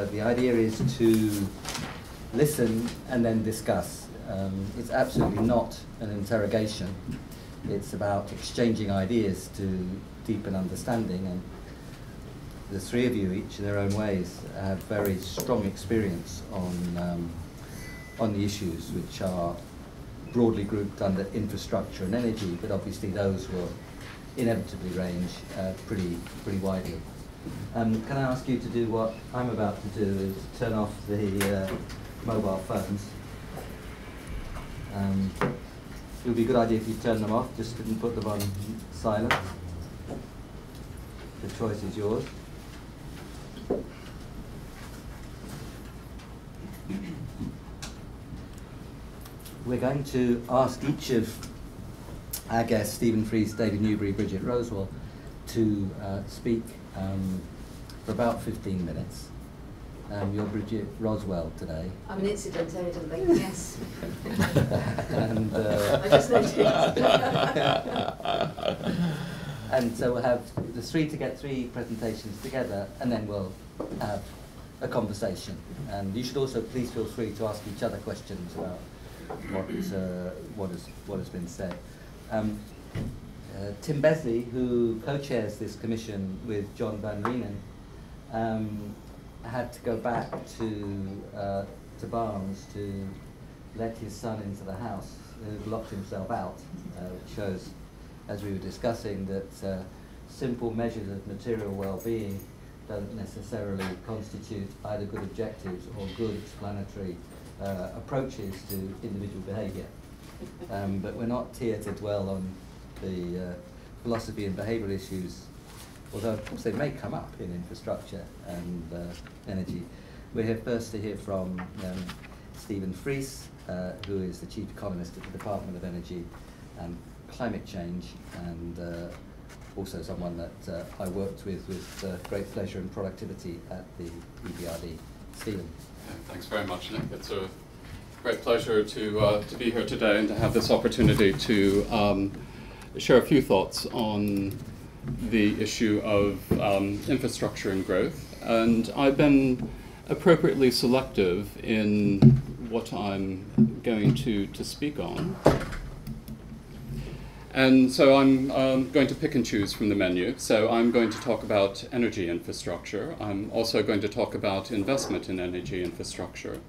the idea is to listen and then discuss. It's absolutely not an interrogation. It's about exchanging ideas to deepen understanding, and the three of you, each in their own ways, have very strong experience on the issues, which are broadly grouped under infrastructure and energy, but obviously those will inevitably range pretty widely. Can I ask you to do what I'm about to do, is turn off the mobile phones. It would be a good idea if you turn them off, just didn't put them on silent. The choice is yours. We're going to ask each of our guests, Stephen Fries, David Newbery, Bridget Rosewell, to speak for about 15 minutes. You're Bridget Rosewell today. I'm an incident, evidently, yes. And, I just noticed. and so we'll have the three to get three presentations together, and then we'll have a conversation. And you should also please feel free to ask each other questions about what has been said. Tim Besley, who co-chairs this commission with John Van Reenen, had to go back to Barnes to let his son into the house, who locked himself out, which shows, as we were discussing, that simple measures of material well-being don't necessarily constitute either good objectives or good explanatory approaches to individual behaviour. But we're not here to dwell on the philosophy and behavioural issues, although of course they may come up in infrastructure and energy. We're here first to hear from Stephen Fries, who is the Chief Economist at the Department of Energy and Climate Change, and also someone that I worked with great pleasure and productivity at the EBRD. Stephen. Thanks very much, Nick. It's a great pleasure to be here today and to have this opportunity to share a few thoughts on the issue of infrastructure and growth. And I've been appropriately selective in what I'm going to speak on. And so I'm going to pick and choose from the menu. So I'm going to talk about energy infrastructure. I'm also going to talk about investment in energy infrastructure,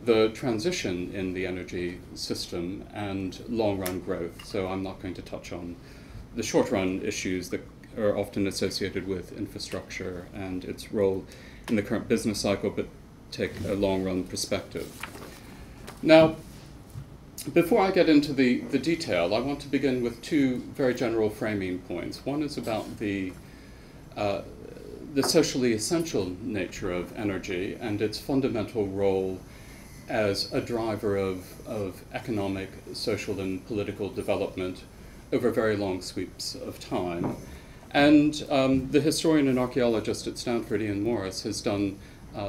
the transition in the energy system, and long-run growth. So I'm not going to touch on the short-run issues that are often associated with infrastructure and its role in the current business cycle, but take a long-run perspective. Now, before I get into the detail, I want to begin with two very general framing points. One is about the socially essential nature of energy and its fundamental role as a driver of economic, social, and political development over very long sweeps of time. And the historian and archaeologist at Stanford, Ian Morris, has done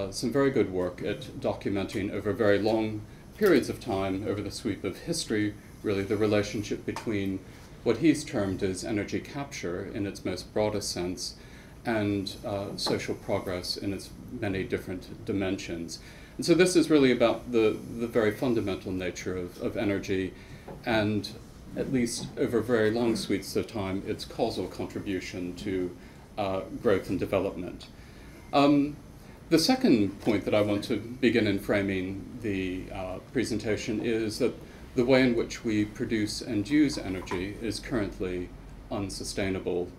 some very good work at documenting over very long periods of time, over the sweep of history, really the relationship between what he's termed as energy capture in its most broadest sense and social progress in its many different dimensions. And so this is really about the very fundamental nature of energy, and at least over very long sweeps of time, its causal contribution to growth and development. The second point that I want to begin in framing the presentation is that the way in which we produce and use energy is currently unsustainable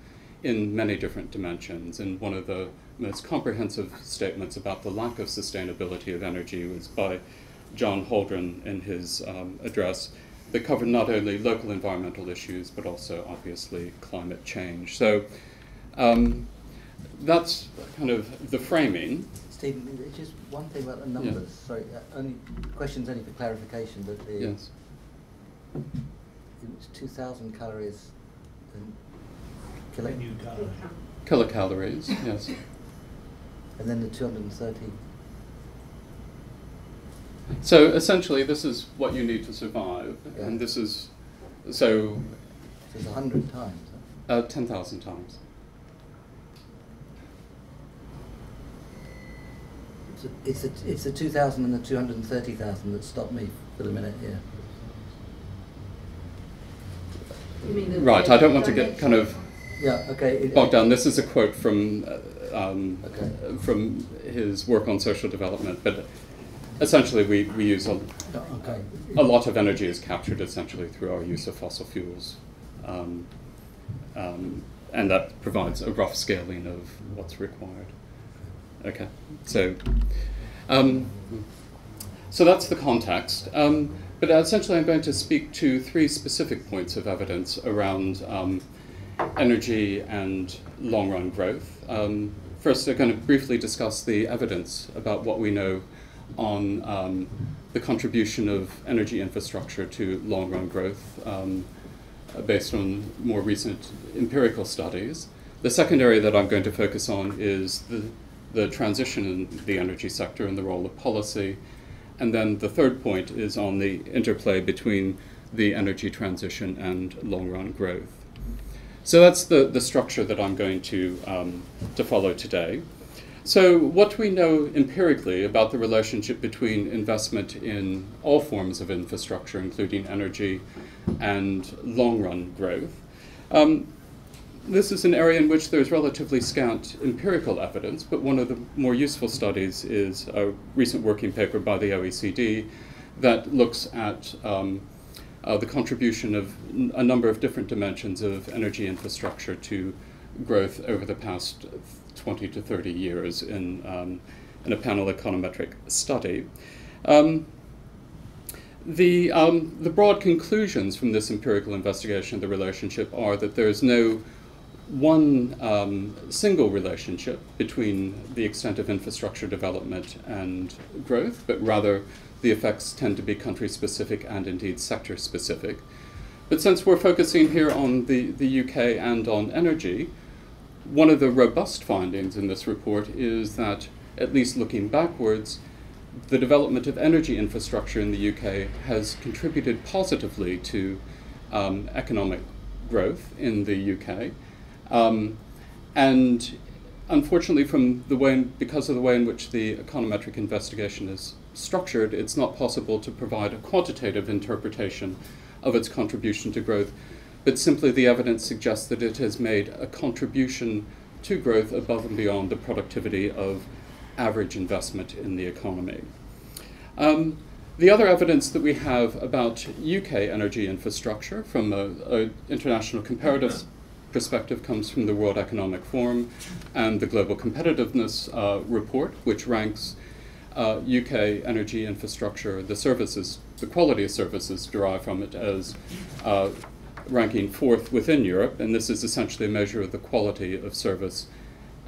in many different dimensions. And one of the most comprehensive statements about the lack of sustainability of energy was by John Holdren in his address that covered not only local environmental issues, but also obviously climate change. So that's kind of the framing. Stephen, just one thing about the numbers. Yeah. Sorry, questions only for clarification, but the, yes. It's 2,000 calories kilocalories, yes. And then the 230. So essentially, this is what you need to survive, yeah. And this is so. It's 100 times. Huh? 10,000 times. So it's the 2,000 and the 230,000 that stopped me for the minute here. You mean the Right, I don't want to get kind of Yeah. Okay. bogged down. This is a quote from Okay. from his work on social development, but essentially we use Okay. a lot of energy is captured essentially through our use of fossil fuels, and that provides a rough scaling of what's required. Okay, so so that's the context. But essentially, I'm going to speak to three specific points of evidence around energy and long-run growth. First, I'm going to briefly discuss the evidence about what we know on the contribution of energy infrastructure to long-run growth based on more recent empirical studies. The second area that I'm going to focus on is the transition in the energy sector and the role of policy. And then the third point is on the interplay between the energy transition and long-run growth. So that's the structure that I'm going to follow today. So what we know empirically about the relationship between investment in all forms of infrastructure, including energy, and long-run growth. This is an area in which there's relatively scant empirical evidence, but one of the more useful studies is a recent working paper by the OECD that looks at the contribution of a number of different dimensions of energy infrastructure to growth over the past 20 to 30 years in a panel econometric study. The broad conclusions from this empirical investigation of the relationship are that there is no one single relationship between the extent of infrastructure development and growth, but rather the effects tend to be country-specific and indeed sector-specific. But since we're focusing here on the UK and on energy, one of the robust findings in this report is that, at least looking backwards, the development of energy infrastructure in the UK has contributed positively to economic growth in the UK. And unfortunately, because of the way in which the econometric investigation is structured, it's not possible to provide a quantitative interpretation of its contribution to growth, but simply the evidence suggests that it has made a contribution to growth above and beyond the productivity of average investment in the economy. The other evidence that we have about UK energy infrastructure from an international comparative perspective comes from the World Economic Forum and the Global Competitiveness Report, which ranks UK energy infrastructure, the quality of services derived from it as ranking fourth within Europe, and this is essentially a measure of the quality of service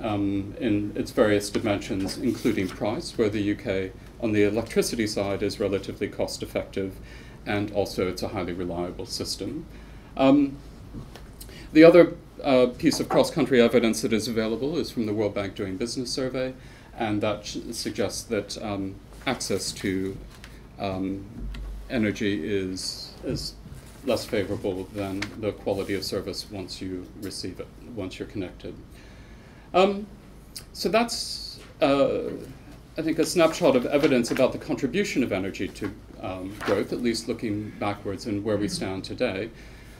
in its various dimensions, including price, where the UK on the electricity side is relatively cost effective, and also it's a highly reliable system. The other piece of cross-country evidence that is available is from the World Bank Doing Business survey, and that suggests that access to energy is less favorable than the quality of service once you receive it, once you're connected. So that's, I think, a snapshot of evidence about the contribution of energy to growth, at least looking backwards and where we stand today.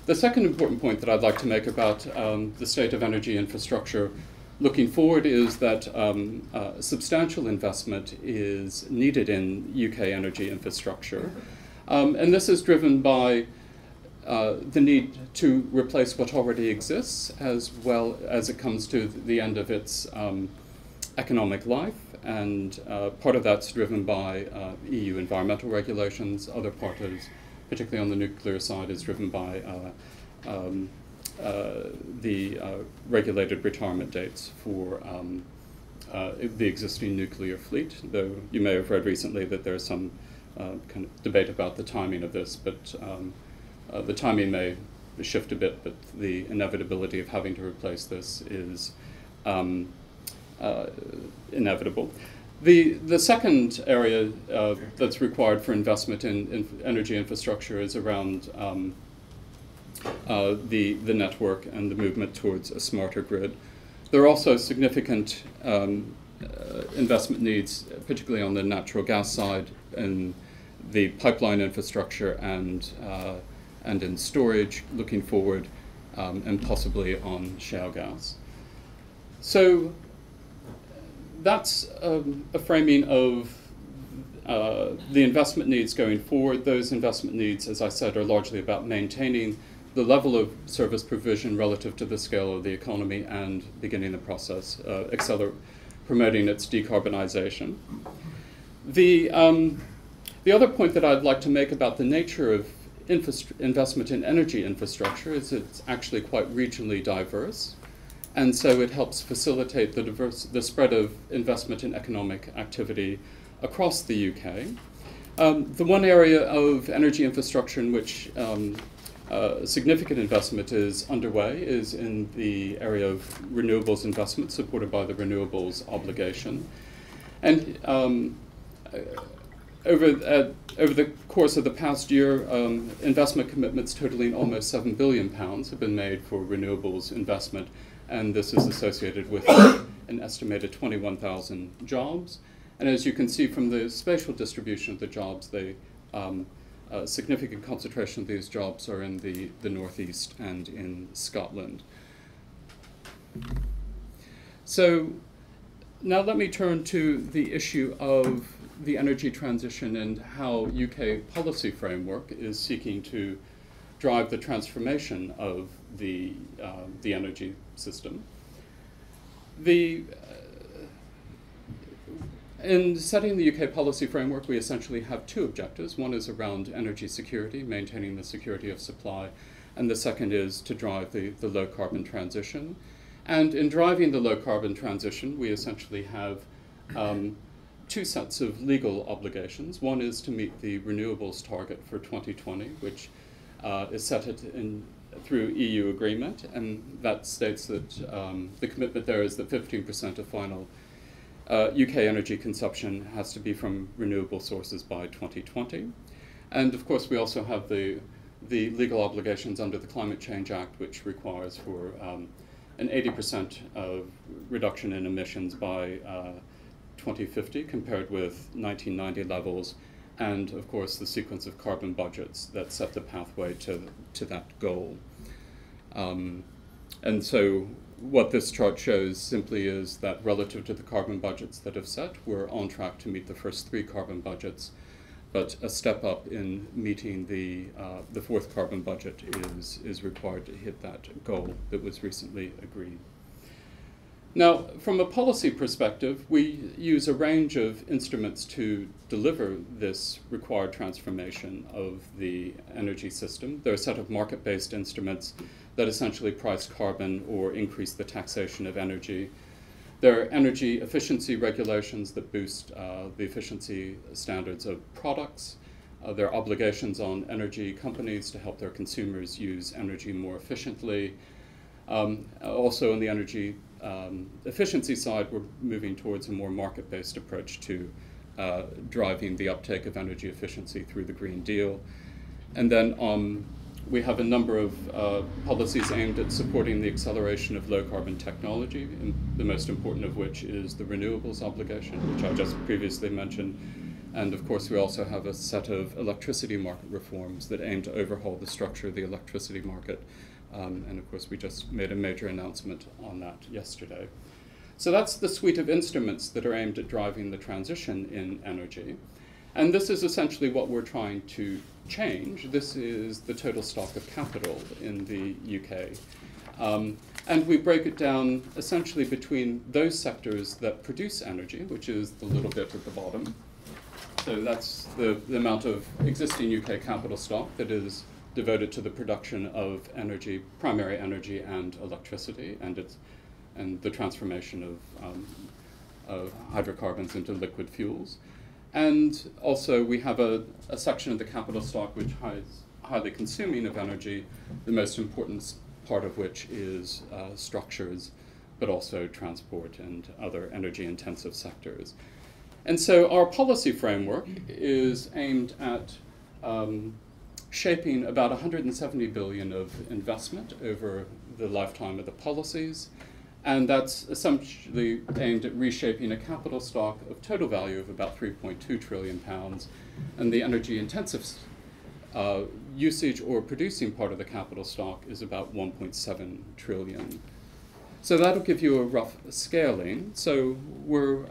The second important point that I'd like to make about the state of energy infrastructure looking forward is that substantial investment is needed in UK energy infrastructure. And this is driven by the need to replace what already exists, as well as it comes to the end of its economic life. And part of that's driven by EU environmental regulations. Other part is, particularly on the nuclear side, is driven by the regulated retirement dates for the existing nuclear fleet, though you may have read recently that there's some kind of debate about the timing of this, but the timing may shift a bit, but the inevitability of having to replace this is inevitable. The second area that's required for investment in energy infrastructure is around the network and the movement towards a smarter grid. There are also significant investment needs, particularly on the natural gas side, in the pipeline infrastructure and in storage looking forward, and possibly on shale gas. So that's a framing of the investment needs going forward. Those investment needs, as I said, are largely about maintaining the level of service provision relative to the scale of the economy and beginning the process, promoting its decarbonization. The other point that I'd like to make about the nature of investment in energy infrastructure is it's actually quite regionally diverse, and so it helps facilitate the spread of investment in economic activity across the UK. The one area of energy infrastructure in which significant investment is underway is in the area of renewables investment supported by the renewables obligation. And over the course of the past year, investment commitments totaling almost £7 billion have been made for renewables investment, and this is associated with an estimated 21,000 jobs. And as you can see from the spatial distribution of the jobs, a significant concentration of these jobs are in the northeast and in Scotland. So now let me turn to the issue of the energy transition and how UK policy framework is seeking to drive the transformation of the energy system. In setting the UK policy framework, we essentially have two objectives. One is around energy security, maintaining the security of supply, and the second is to drive the low carbon transition. And in driving the low carbon transition, we essentially have two sets of legal obligations. One is to meet the renewables target for 2020, which is set through EU agreement, and that states that the commitment there is that 15% of final UK energy consumption has to be from renewable sources by 2020. And of course, we also have the legal obligations under the Climate Change Act, which requires for an 80% reduction in emissions by 2050 compared with 1990 levels, and of course the sequence of carbon budgets that set the pathway to that goal. And so what this chart shows simply is that relative to the carbon budgets that have set, we're on track to meet the first three carbon budgets, but a step up in meeting the fourth carbon budget is required to hit that goal that was recently agreed. Now, from a policy perspective, we use a range of instruments to deliver this required transformation of the energy system. There are a set of market-based instruments that essentially price carbon or increase the taxation of energy. There are energy efficiency regulations that boost the efficiency standards of products. There are obligations on energy companies to help their consumers use energy more efficiently. Also on the energy efficiency side, we're moving towards a more market-based approach to driving the uptake of energy efficiency through the Green Deal. And then we have a number of policies aimed at supporting the acceleration of low-carbon technology, and the most important of which is the renewables obligation, which I just previously mentioned. And of course, we also have a set of electricity market reforms that aim to overhaul the structure of the electricity market. And of course, we just made a major announcement on that yesterday. So that's the suite of instruments that are aimed at driving the transition in energy. And this is essentially what we're trying to change. This is the total stock of capital in the UK. And we break it down essentially between those sectors that produce energy, which is the little bit at the bottom. So that's the amount of existing UK capital stock that is devoted to the production of energy, primary energy and electricity, and the transformation of hydrocarbons into liquid fuels. And also we have a section of the capital stock which is highly consuming of energy, the most important part of which is structures, but also transport and other energy intensive sectors. And so our policy framework is aimed at shaping about 170 billion of investment over the lifetime of the policies, And that's essentially aimed at reshaping a capital stock of total value of about £3.2 trillion, and the energy intensive usage or producing part of the capital stock is about 1.7 trillion. So that'll give you a rough scaling. So we're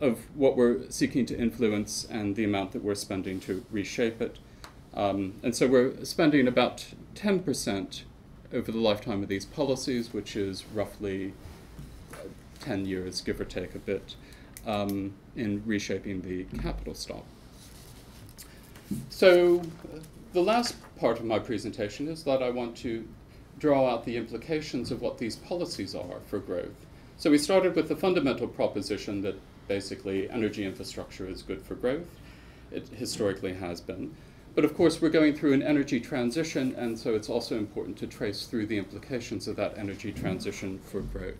of what we're seeking to influence and the amount that we're spending to reshape it. And so we're spending about 10% over the lifetime of these policies, which is roughly 10 years, give or take a bit, in reshaping the capital stock. So the last part of my presentation is that I want to draw out the implications of what these policies are for growth. So we started with the fundamental proposition that basically energy infrastructure is good for growth. It historically has been. But of course, we're going through an energy transition, and so it's also important to trace through the implications of that energy transition for growth.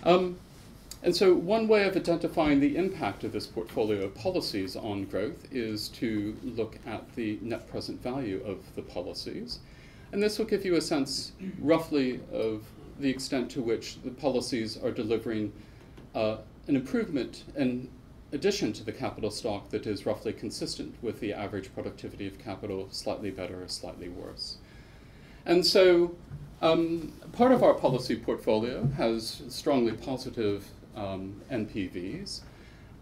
And so one way of identifying the impact of this portfolio of policies on growth is to look at the net present value of the policies. And this will give you a sense, roughly, of the extent to which the policies are delivering an improvement in addition to the capital stock that is roughly consistent with the average productivity of capital, slightly better or slightly worse. And so part of our policy portfolio has strongly positive NPVs,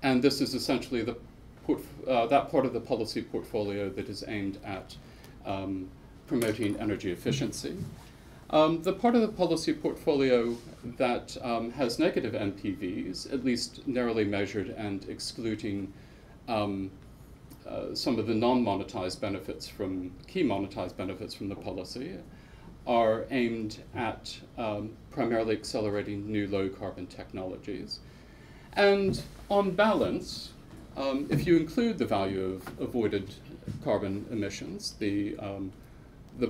and this is essentially that part of the policy portfolio that is aimed at promoting energy efficiency. The part of the policy portfolio that has negative NPVs, at least narrowly measured and excluding some of the non-monetized benefits from, key monetized benefits from the policy, are aimed at primarily accelerating new low-carbon technologies. And on balance, if you include the value of avoided carbon emissions, the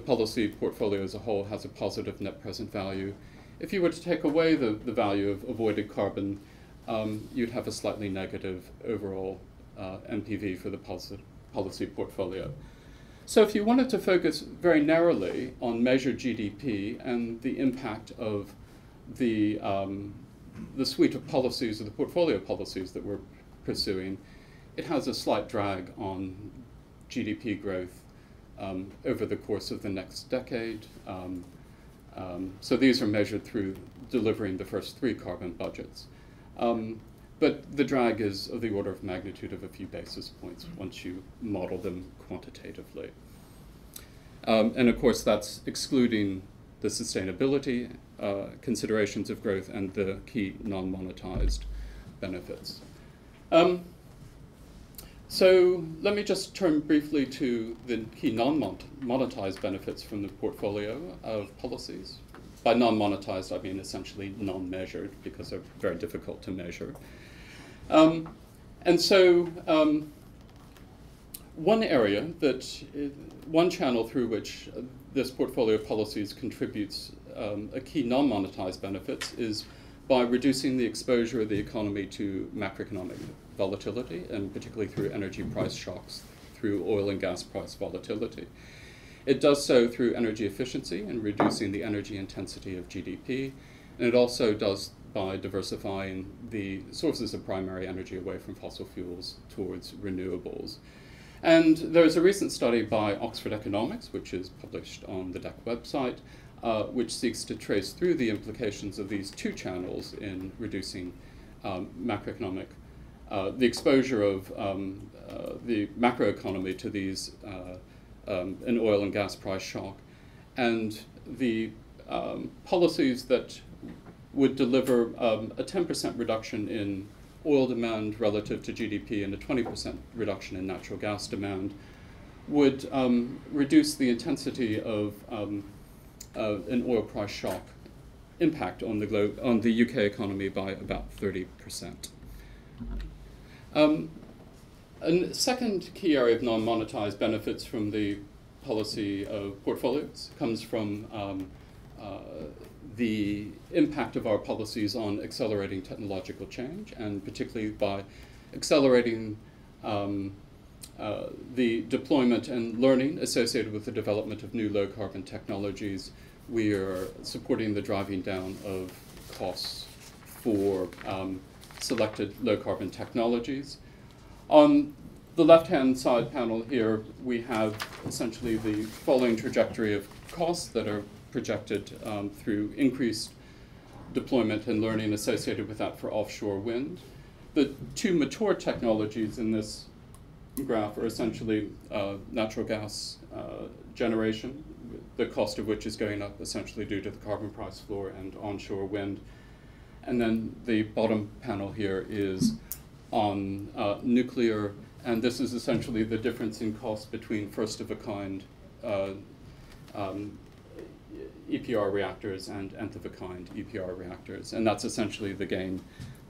policy portfolio as a whole has a positive net present value. If you were to take away the value of avoided carbon, you'd have a slightly negative overall NPV for the policy portfolio. So if you wanted to focus very narrowly on measured GDP and the impact of the suite of policies or the portfolio policies that we're pursuing, it has a slight drag on GDP growth over the course of the next decade. So these are measured through delivering the first 3 carbon budgets. But the drag is of the order of magnitude of a few basis points once you model them quantitatively. And of course, that's excluding the sustainability considerations of growth and the key non-monetized benefits. So let me just turn briefly to the key non-monetized benefits from the portfolio of policies. By non-monetized, I mean essentially non-measured, because they're very difficult to measure. And so one area one channel through which this portfolio of policies contributes a key non-monetized benefits is by reducing the exposure of the economy to macroeconomic volatility, and particularly through energy price shocks, through oil and gas price volatility. It does so through energy efficiency and reducing the energy intensity of GDP, and it also does by diversifying the sources of primary energy away from fossil fuels towards renewables. And there's a recent study by Oxford Economics, which is published on the DEC website, which seeks to trace through the implications of these 2 channels in reducing macroeconomic, the exposure of the macroeconomy to these, an oil and gas price shock, and the policies that would deliver a 10% reduction in oil demand relative to GDP and a 20% reduction in natural gas demand would reduce the intensity of an oil price shock impact on the UK economy by about 30%. A second key area of non-monetized benefits from the policy of portfolios comes from the impact of our policies on accelerating technological change, and particularly by accelerating the deployment and learning associated with the development of new low-carbon technologies we are supporting the driving down of costs for selected low-carbon technologies. On the left-hand side panel here, we have essentially the following trajectory of costs that are projected through increased deployment and learning associated with that for offshore wind. The two mature technologies in this graph are essentially natural gas generation, the cost of which is going up essentially due to the carbon price floor and onshore wind. And then the bottom panel here is on nuclear, and this is essentially the difference in cost between first-of-a-kind EPR reactors and nth-of-a-kind EPR reactors. And that's essentially the gain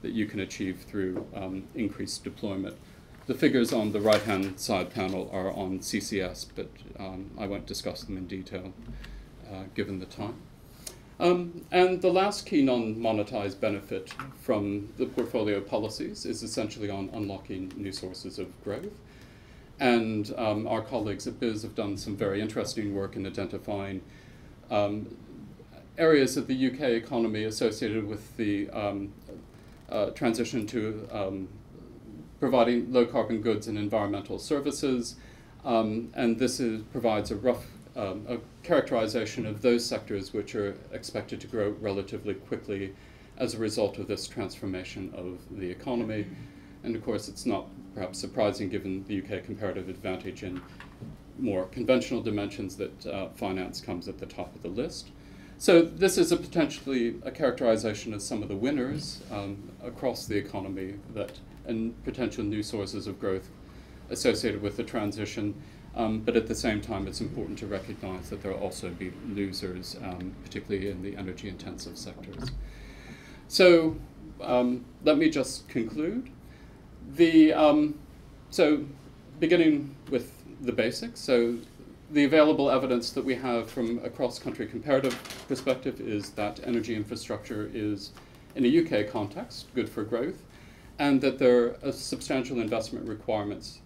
that you can achieve through increased deployment. The figures on the right-hand side panel are on CCS, but I won't discuss them in detail given the time. And the last key non-monetized benefit from the portfolio policies is essentially on unlocking new sources of growth. And our colleagues at BIS have done some very interesting work in identifying areas of the UK economy associated with the transition to providing low-carbon goods and environmental services. And this provides a rough a characterization of those sectors which are expected to grow relatively quickly as a result of this transformation of the economy. And of course, it's not perhaps surprising given the UK comparative advantage in more conventional dimensions that finance comes at the top of the list. So this is potentially a characterization of some of the winners across the economy and potential new sources of growth associated with the transition. But at the same time, it's important to recognize that there will also be losers, particularly in the energy-intensive sectors. So let me just conclude. So beginning with the basics, so the available evidence that we have from a cross-country comparative perspective is that energy infrastructure is, in a UK context, good for growth, and that there are substantial investment requirements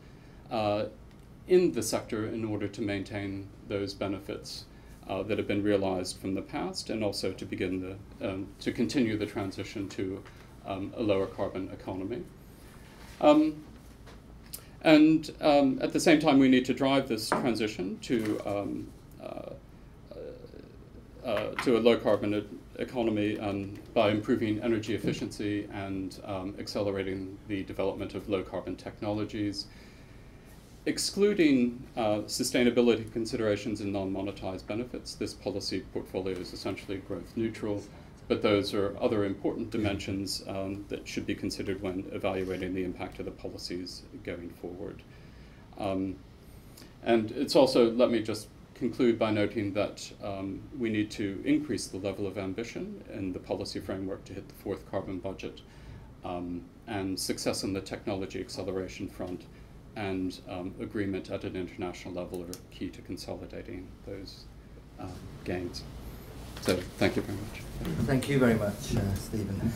in the sector in order to maintain those benefits that have been realized from the past, and also to begin to continue the transition to a lower carbon economy. And at the same time, we need to drive this transition to a low carbon economy by improving energy efficiency and accelerating the development of low carbon technologies. Excluding sustainability considerations and non-monetized benefits, this policy portfolio is essentially growth neutral, but those are other important dimensions that should be considered when evaluating the impact of the policies going forward. And it's also, let me just conclude by noting that we need to increase the level of ambition in the policy framework to hit the fourth carbon budget, and success on the technology acceleration front and agreement at an international level are key to consolidating those gains. So thank you very much. Thank you very much, Stephen.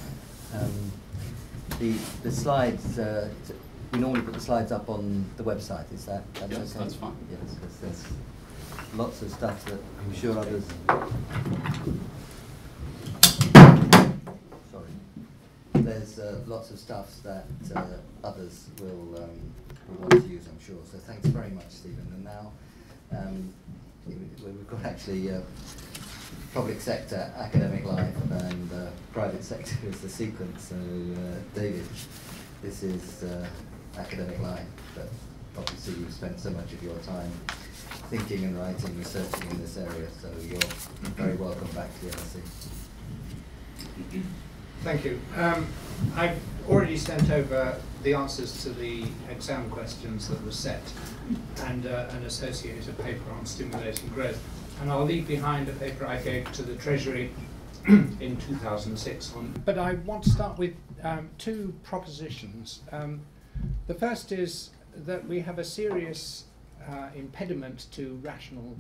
The slides, we normally put the slides up on the website, is that Yes, okay? that's fine. Yes, because there's lots of stuff that I'm sure others... Sorry. There's lots of stuff that others will want to use, I'm sure. So thanks very much, Stephen. And now we've got actually public sector, academic life, and private sector is the sequence. So David, this is academic life, but obviously you've spent so much of your time thinking and writing, researching in this area, so you're very welcome back to the LSE. Thank you. I've already sent over the answers to the exam questions that were set and an associated paper on stimulating growth. And I'll leave behind a paper I gave to the Treasury in 2006 on. But I want to start with two propositions. The first is that we have a serious impediment to rational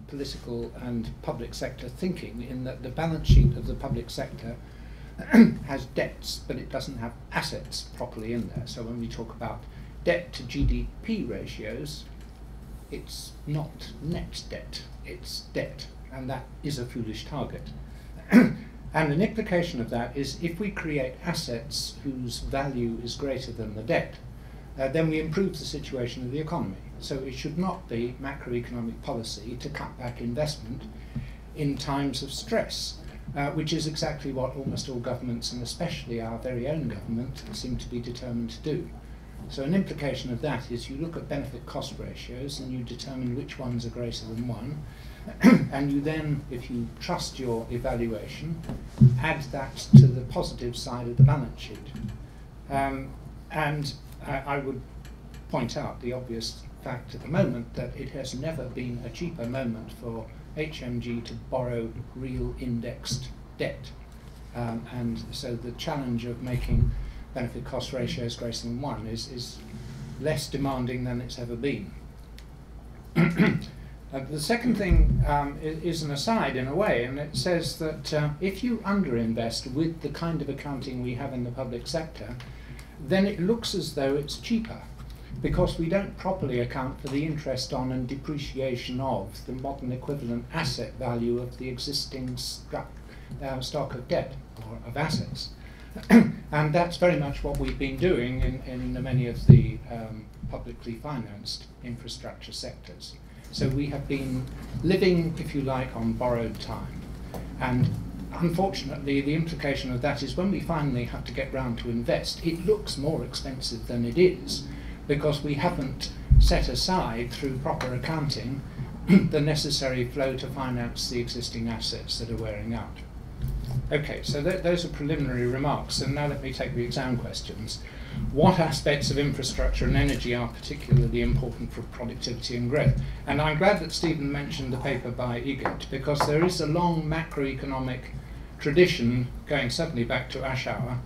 political and public sector thinking, in that the balance sheet of the public sector has debts, but it doesn't have assets properly in there. So when we talk about debt to GDP ratios, it's not net debt, it's debt. and that is a foolish target. And an implication of that is if we create assets whose value is greater than the debt, then we improve the situation of the economy. So it should not be macroeconomic policy to cut back investment in times of stress, which is exactly what almost all governments, and especially our very own government, seem to be determined to do. So an implication of that is you look at benefit cost ratios and you determine which ones are greater than one, and you then, if you trust your evaluation, add that to the positive side of the balance sheet. I would point out the obvious fact at the moment that it has never been a cheaper moment for HMG to borrow real indexed debt. And so the challenge of making benefit cost ratios greater than one is less demanding than it's ever been. The second thing is an aside in a way, and it says that if you underinvest with the kind of accounting we have in the public sector, then it looks as though it's cheaper, because we don't properly account for the interest on and depreciation of the modern equivalent asset value of the existing stock of debt or of assets. And that's very much what we've been doing in many of the publicly financed infrastructure sectors. So we have been living, if you like, on borrowed time. And unfortunately, the implication of that is when we finally have to get round to invest, it looks more expensive than it is, because we haven't set aside, through proper accounting, the necessary flow to finance the existing assets that are wearing out. Okay, so those are preliminary remarks, and now let me take the exam questions. What aspects of infrastructure and energy are particularly important for productivity and growth? And I'm glad that Stephen mentioned the paper by Egert, because there is a long macroeconomic tradition, going certainly back to Aschauer,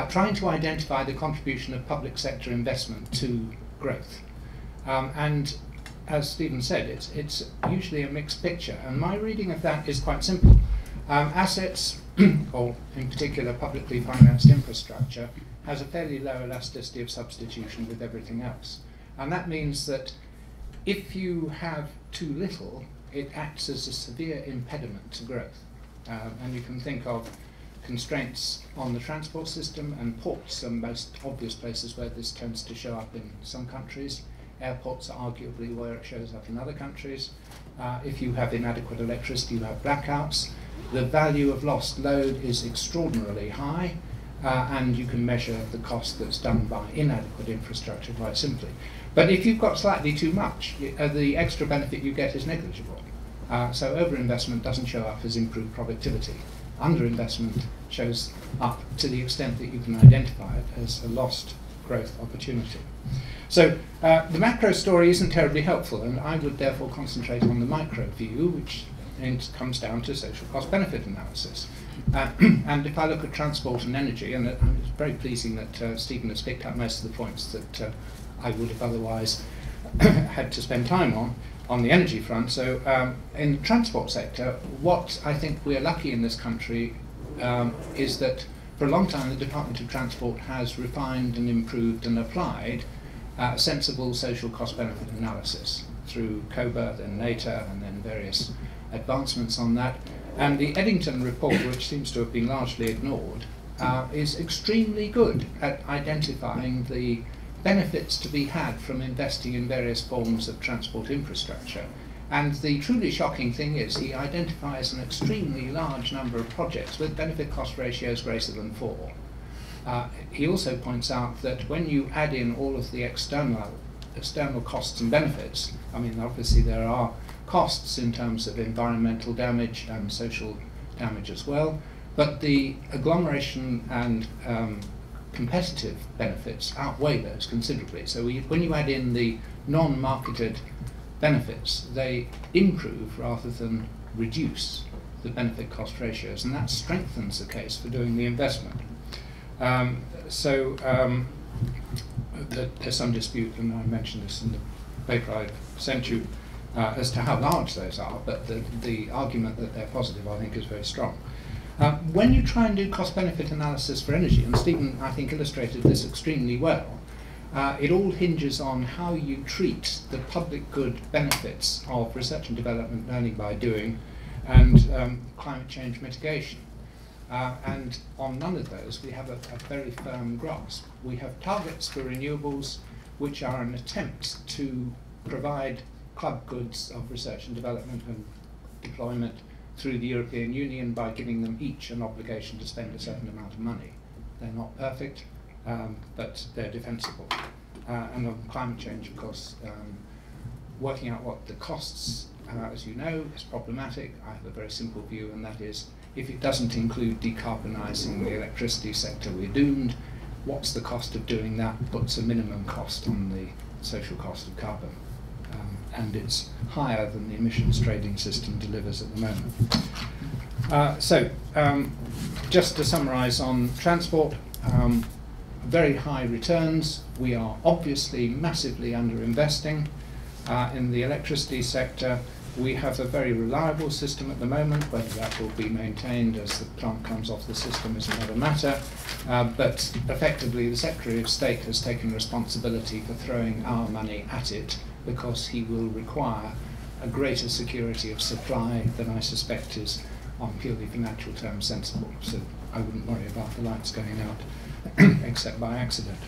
trying to identify the contribution of public sector investment to growth. And as Stephen said, it's usually a mixed picture, and my reading of that is quite simple. Assets, or in particular publicly financed infrastructure, has a fairly low elasticity of substitution with everything else. And that means that if you have too little, it acts as a severe impediment to growth. And you can think of constraints on the transport system, and ports are the most obvious places where this tends to show up in some countries. Airports are arguably where it shows up in other countries. If you have inadequate electricity, you have blackouts. The value of lost load is extraordinarily high, and you can measure the cost that's done by inadequate infrastructure quite simply. But if you've got slightly too much, the extra benefit you get is negligible. So overinvestment doesn't show up as improved productivity. Underinvestment shows up to the extent that you can identify it as a lost growth opportunity. So the macro story isn't terribly helpful, and I would therefore concentrate on the micro view, which comes down to social cost benefit analysis. And if I look at transport and energy, and it's very pleasing that Stephen has picked up most of the points that I would have otherwise had to spend time on the energy front. So in the transport sector, what I think we're lucky in this country is that for a long time the Department of Transport has refined and improved and applied sensible social cost benefit analysis through COBA, then NATA, and then various advancements on that. And the Eddington report, which seems to have been largely ignored, is extremely good at identifying the benefits to be had from investing in various forms of transport infrastructure. And the truly shocking thing is he identifies an extremely large number of projects with benefit cost ratios greater than 4. He also points out that when you add in all of the external costs and benefits, I mean obviously there are costs in terms of environmental damage and social damage as well, but the agglomeration and competitive benefits outweigh those considerably. So when you add in the non-marketed benefits, they improve rather than reduce the benefit cost ratios, and that strengthens the case for doing the investment. There's some dispute, and I mentioned this in the paper I sent you, as to how large those are, but the argument that they're positive, I think, is very strong. When you try and do cost-benefit analysis for energy, and Stephen, I think, illustrated this extremely well, it all hinges on how you treat the public good benefits of research and development, learning by doing, and climate change mitigation. And on none of those we have a very firm grasp. We have targets for renewables which are an attempt to provide club goods of research and development and deployment through the European Union by giving them each an obligation to spend a certain amount of money. They're not perfect, but they're defensible. And on climate change, of course, working out what the costs, as you know, is problematic. I have a very simple view, and that is, if it doesn't include decarbonising the electricity sector, we're doomed. What's the cost of doing that? Puts a minimum cost on the social cost of carbon. And it's higher than the emissions trading system delivers at the moment. Just to summarise on transport, very high returns. We are obviously massively underinvesting. In the electricity sector, we have a very reliable system at the moment. Whether that will be maintained as the plant comes off the system is another matter. But effectively, the Secretary of State has taken responsibility for throwing our money at it, because he will require a greater security of supply than I suspect is, on purely financial terms, sensible. So I wouldn't worry about the lights going out, except by accident.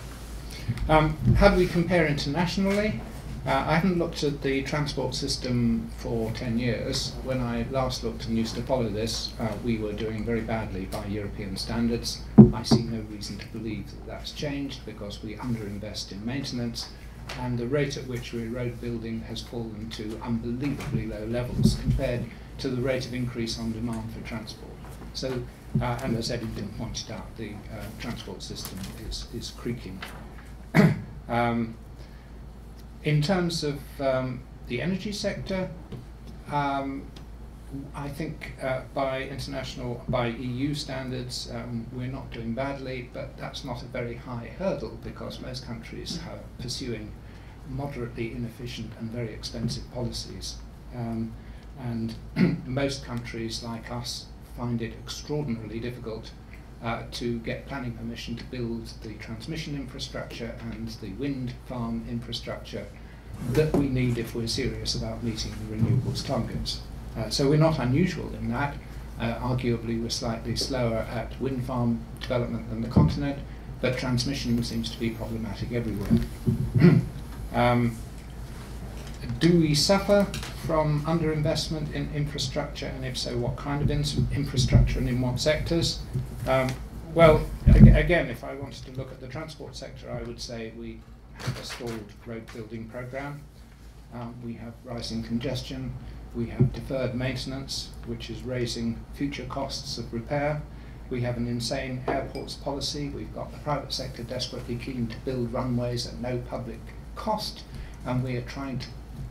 How do we compare internationally? I haven't looked at the transport system for 10 years. When I last looked and used to follow this, we were doing very badly by European standards. I see no reason to believe that that's changed, because we underinvest in maintenance, and the rate at which we're road building has fallen to unbelievably low levels compared to the rate of increase on demand for transport. So, and as Eddington pointed out, the transport system is creaking. In terms of the energy sector, I think by EU standards, we're not doing badly, but that's not a very high hurdle, because most countries are pursuing moderately inefficient and very expensive policies. And most countries like us find it extraordinarily difficult to get planning permission to build the transmission infrastructure and the wind farm infrastructure that we need if we're serious about meeting the renewables targets. So we're not unusual in that. Arguably we're slightly slower at wind farm development than the continent, but transmission seems to be problematic everywhere. Do we suffer from underinvestment in infrastructure, and if so, what kind of infrastructure and in what sectors? Well, again, if I wanted to look at the transport sector, I would say we have a stalled road building programme. We have rising congestion. We have deferred maintenance, which is raising future costs of repair. We have an insane airports policy. We've got the private sector desperately keen to build runways at no public cost, and we are trying to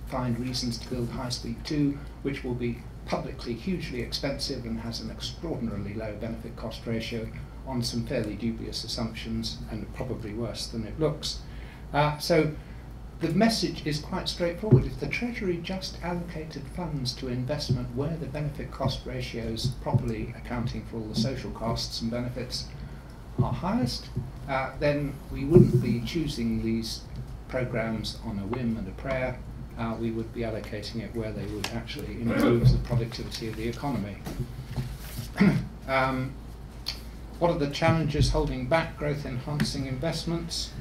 find reasons to build High Speed 2, which will be publicly hugely expensive and has an extraordinarily low benefit cost ratio on some fairly dubious assumptions, and probably worse than it looks. So the message is quite straightforward. If the Treasury just allocated funds to investment where the benefit cost ratios, properly accounting for all the social costs and benefits, are highest, then we wouldn't be choosing these programs on a whim and a prayer. We would be allocating it where they would actually improve the productivity of the economy. What are the challenges holding back growth enhancing investments?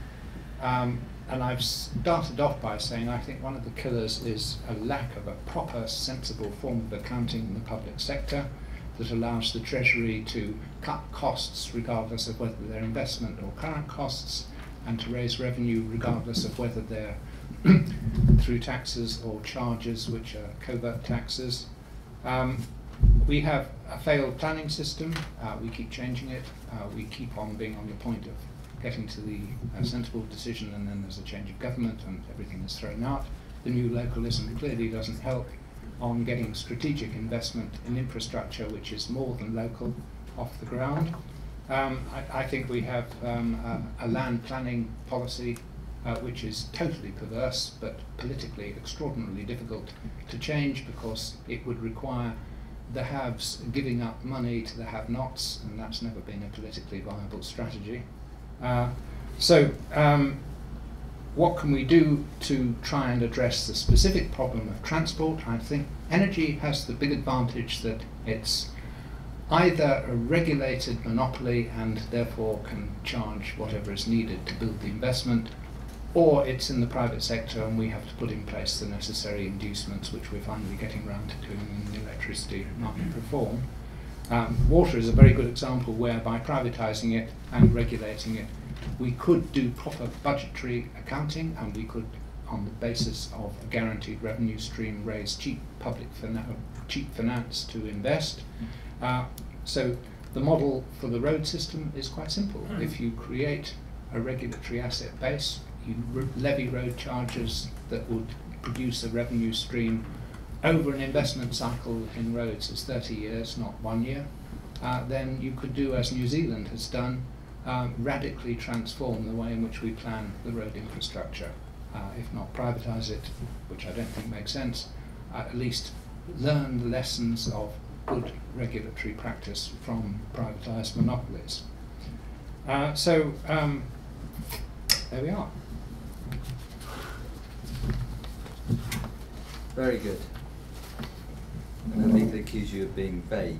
And I've started off by saying I think one of the killers is a lack of a proper, sensible form of accounting in the public sector that allows the Treasury to cut costs regardless of whether they're investment or current costs, and to raise revenue regardless of whether they're through taxes or charges, which are covert taxes. We have a failed planning system. We keep changing it. We keep on being on the point of getting to the sensible decision, and then there's a change of government and everything is thrown out. The new localism clearly doesn't help on getting strategic investment in infrastructure which is more than local, off the ground. I think we have a land planning policy which is totally perverse, but politically extraordinarily difficult to change, because it would require the haves giving up money to the have-nots, and that's never been a politically viable strategy. what can we do to try and address the specific problem of transport? I think energy has the big advantage that it's either a regulated monopoly and therefore can charge whatever is needed to build the investment, or it's in the private sector and we have to put in place the necessary inducements, which we're finally getting around to doing in the electricity market reform. Water is a very good example where by privatising it and regulating it, we could do proper budgetary accounting, and we could, on the basis of a guaranteed revenue stream, raise cheap cheap finance to invest. So the model for the road system is quite simple. If you create a regulatory asset base, you levy road charges that would produce a revenue stream over an investment cycle in roads is 30 years, not 1 year, then you could do as New Zealand has done, radically transform the way in which we plan the road infrastructure. If not privatise it, which I don't think makes sense, at least learn the lessons of good regulatory practice from privatised monopolies. So there we are. Very good. I don't mean to accuse you of being vague.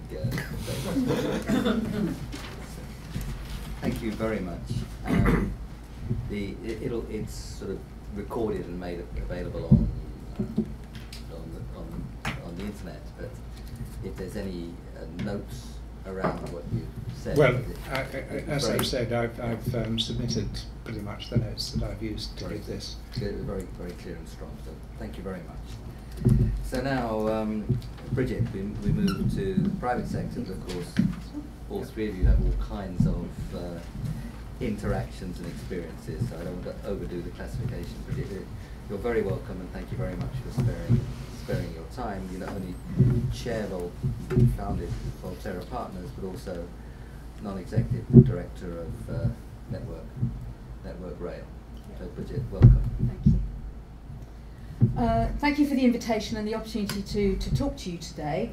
Thank you very much. It's sort of recorded and made available on the internet. But if there's any notes around what you said, well, as I've said, I've submitted pretty much the notes that I've used to give this. Very, very clear and strong. So thank you very much. So now, Bridget, we move to the private sector. But of course, all three of you have all kinds of interactions and experiences. So I don't want to overdo the classification. Bridget, you're very welcome, and thank you very much for sparing your time. You not only chair founded Volterra Partners, but also non-executive director of Network Rail. So Bridget, welcome. Thank you. Thank you for the invitation and the opportunity to talk to you today.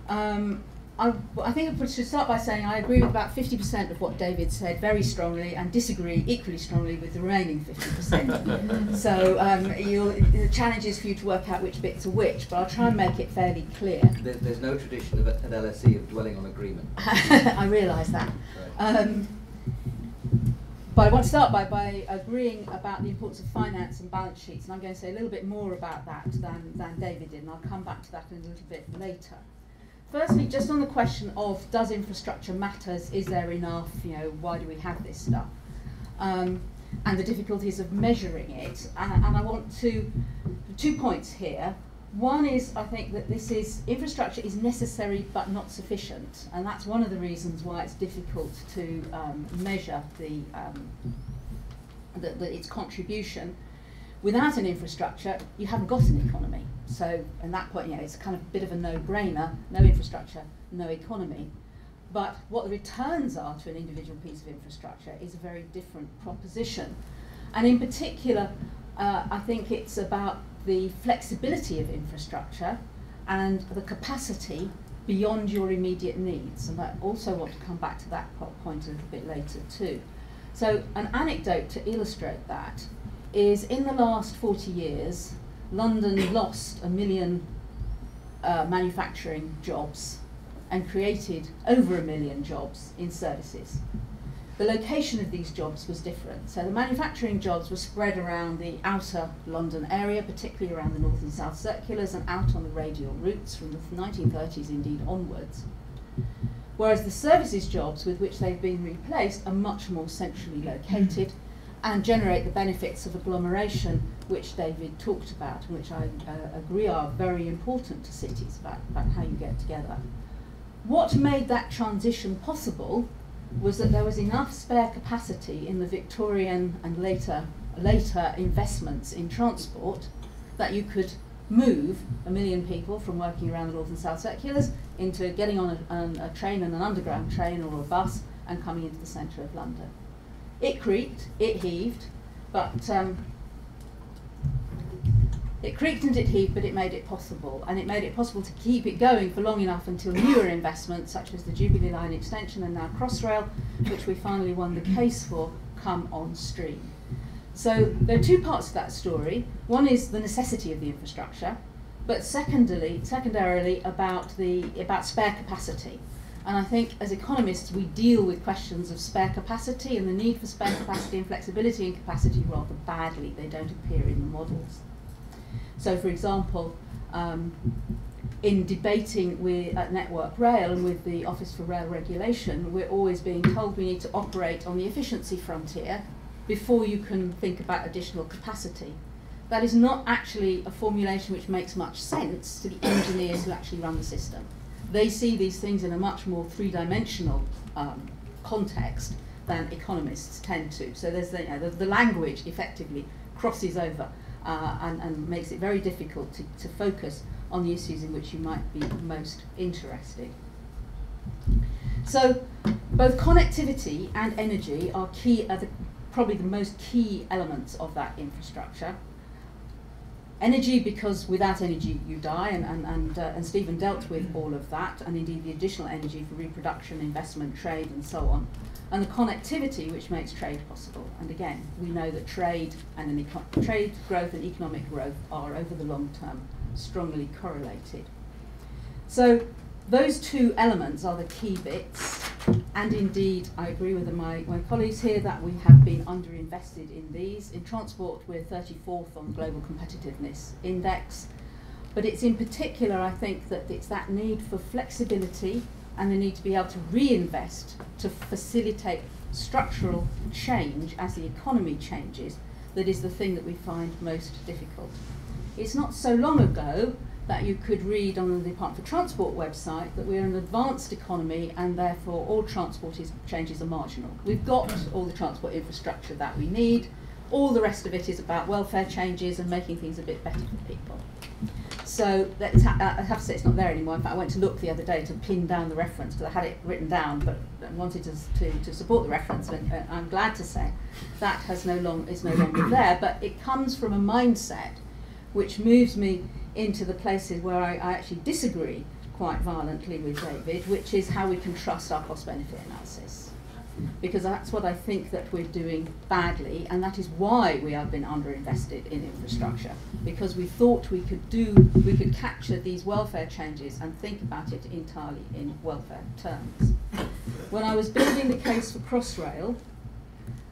I think I should start by saying I agree with about 50% of what David said very strongly, and disagree equally strongly with the remaining 50%. So the challenge is for you to work out which bits are which, but I'll try and make it fairly clear. There's no tradition at LSE of dwelling on agreement. I realise that. Right. But I want to start by agreeing about the importance of finance and balance sheets, and I'm going to say a little bit more about that than David did, and I'll come back to that in a little bit later. Firstly, just on the question of does infrastructure matters, is there enough, why do we have this stuff, and the difficulties of measuring it, and I want two points here. One is, I think that infrastructure is necessary but not sufficient, and that's one of the reasons why it's difficult to measure its contribution. Without an infrastructure, you haven't got an economy. So, at that point, it's kind of a bit of a no-brainer: no infrastructure, no economy. But what the returns are to an individual piece of infrastructure is a very different proposition. And in particular, I think it's about the flexibility of infrastructure and the capacity beyond your immediate needs. And I also want to come back to that point a little bit later too. So an anecdote to illustrate that is, in the last 40 years, London lost 1 million manufacturing jobs and created over 1 million jobs in services. The location of these jobs was different. So the manufacturing jobs were spread around the outer London area, particularly around the north and south circulars, and out on the radial routes from the 1930s indeed onwards. Whereas the services jobs with which they've been replaced are much more centrally located and generate the benefits of agglomeration, which David talked about, and which I agree are very important to cities, about how you get together. What made that transition possible was that there was enough spare capacity in the Victorian and later investments in transport that you could move 1 million people from working around the north and south circulars into getting on a train, and an underground train or a bus, and coming into the centre of London. It creaked, it heaved, but it creaked and it heaved, but it made it possible, and it made it possible to keep it going for long enough until newer investments, such as the Jubilee Line extension and now Crossrail, which we finally won the case for, come on stream. So there are two parts to that story. One is the necessity of the infrastructure, but secondarily about spare capacity. And I think as economists we deal with questions of spare capacity and the need for spare capacity and flexibility and capacity rather badly. They don't appear in the models. So for example, in debating at Network Rail and with the Office for Rail Regulation, we're always being told we need to operate on the efficiency frontier before you can think about additional capacity. That is not actually a formulation which makes much sense to the engineers who actually run the system. They see these things in a much more three-dimensional context than economists tend to. So there's the language effectively crosses over and makes it very difficult to focus on the issues in which you might be most interested. So both connectivity and energy are probably the most key elements of that infrastructure. Energy, because without energy you die, and Stephen dealt with all of that, and indeed the additional energy for reproduction, investment, trade, and so on. And the connectivity, which makes trade possible. And again, we know that trade growth and economic growth are, over the long term, strongly correlated. So those two elements are the key bits, and indeed I agree with my colleagues here that we have been underinvested in these. In transport we're 34th on the Global Competitiveness Index, but it's in particular I think that it's that need for flexibility and the need to be able to reinvest to facilitate structural change as the economy changes that is the thing that we find most difficult. It's not so long ago that you could read on the Department for Transport website that we're an advanced economy and therefore all transport changes are marginal. We've got all the transport infrastructure that we need. All the rest of it is about welfare changes and making things a bit better for people. So I have to say it's not there anymore. In fact, I went to look the other day to pin down the reference because I had it written down, but I wanted to support the reference. And I'm glad to say that is no longer there. But it comes from a mindset which moves me into the places where I actually disagree quite violently with David, which is how we can trust our cost-benefit analysis. Because that's what I think that we're doing badly, and that is why we have been underinvested in infrastructure, because we thought we could capture these welfare changes and think about it entirely in welfare terms. When I was building the case for Crossrail,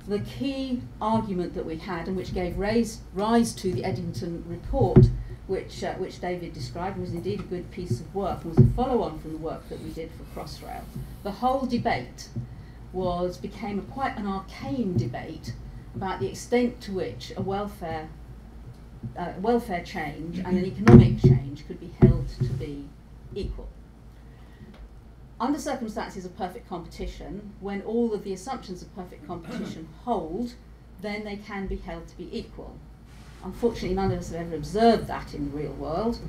the key argument that we had, and which gave rise to the Eddington report, which David described, was indeed a good piece of work, and was a follow-on from the work that we did for Crossrail. The whole debate became quite an arcane debate about the extent to which a welfare change and an economic change could be held to be equal. Under circumstances of perfect competition, when all of the assumptions of perfect competition hold, then they can be held to be equal. Unfortunately, none of us have ever observed that in the real world.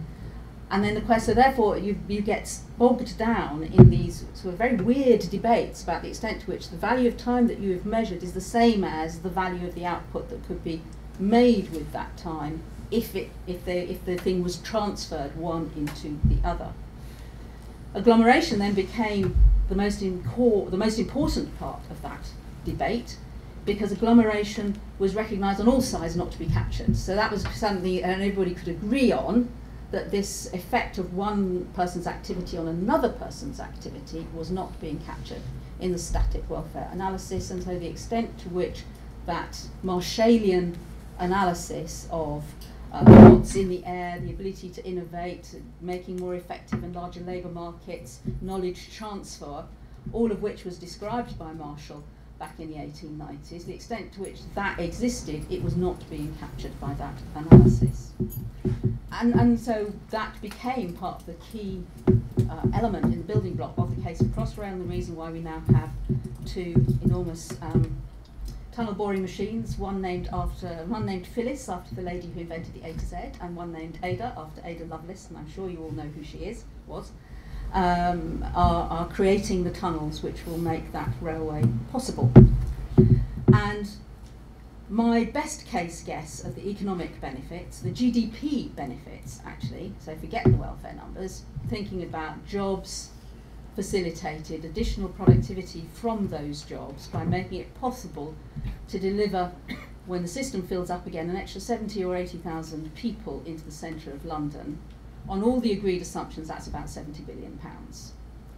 And then so therefore you get bogged down in these sort of very weird debates about the extent to which the value of time that you have measured is the same as the value of the output that could be made with that time if the thing was transferred one into the other. Agglomeration then became the most important part of that debate, because agglomeration was recognised on all sides not to be captured. So that was something everybody could agree on, that this effect of one person's activity on another person's activity was not being captured in the static welfare analysis. And so the extent to which that Marshallian analysis of what's in the air, the ability to innovate, making more effective and larger labour markets, knowledge transfer, all of which was described by Marshall back in the 1890s, the extent to which that existed, it was not being captured by that analysis. And so that became part of the key element in the building block of the case of Crossrail, and the reason why we now have two enormous tunnel boring machines, one named Phyllis, after the lady who invented the A to Z, and one named Ada, after Ada Lovelace, and I'm sure you all know who she was, are creating the tunnels which will make that railway possible. And my best case guess of the economic benefits, the GDP benefits actually, so forget the welfare numbers, thinking about jobs facilitated, additional productivity from those jobs by making it possible to deliver when the system fills up again, an extra 70 or 80,000 people into the centre of London. On all the agreed assumptions, that's about £70 billion.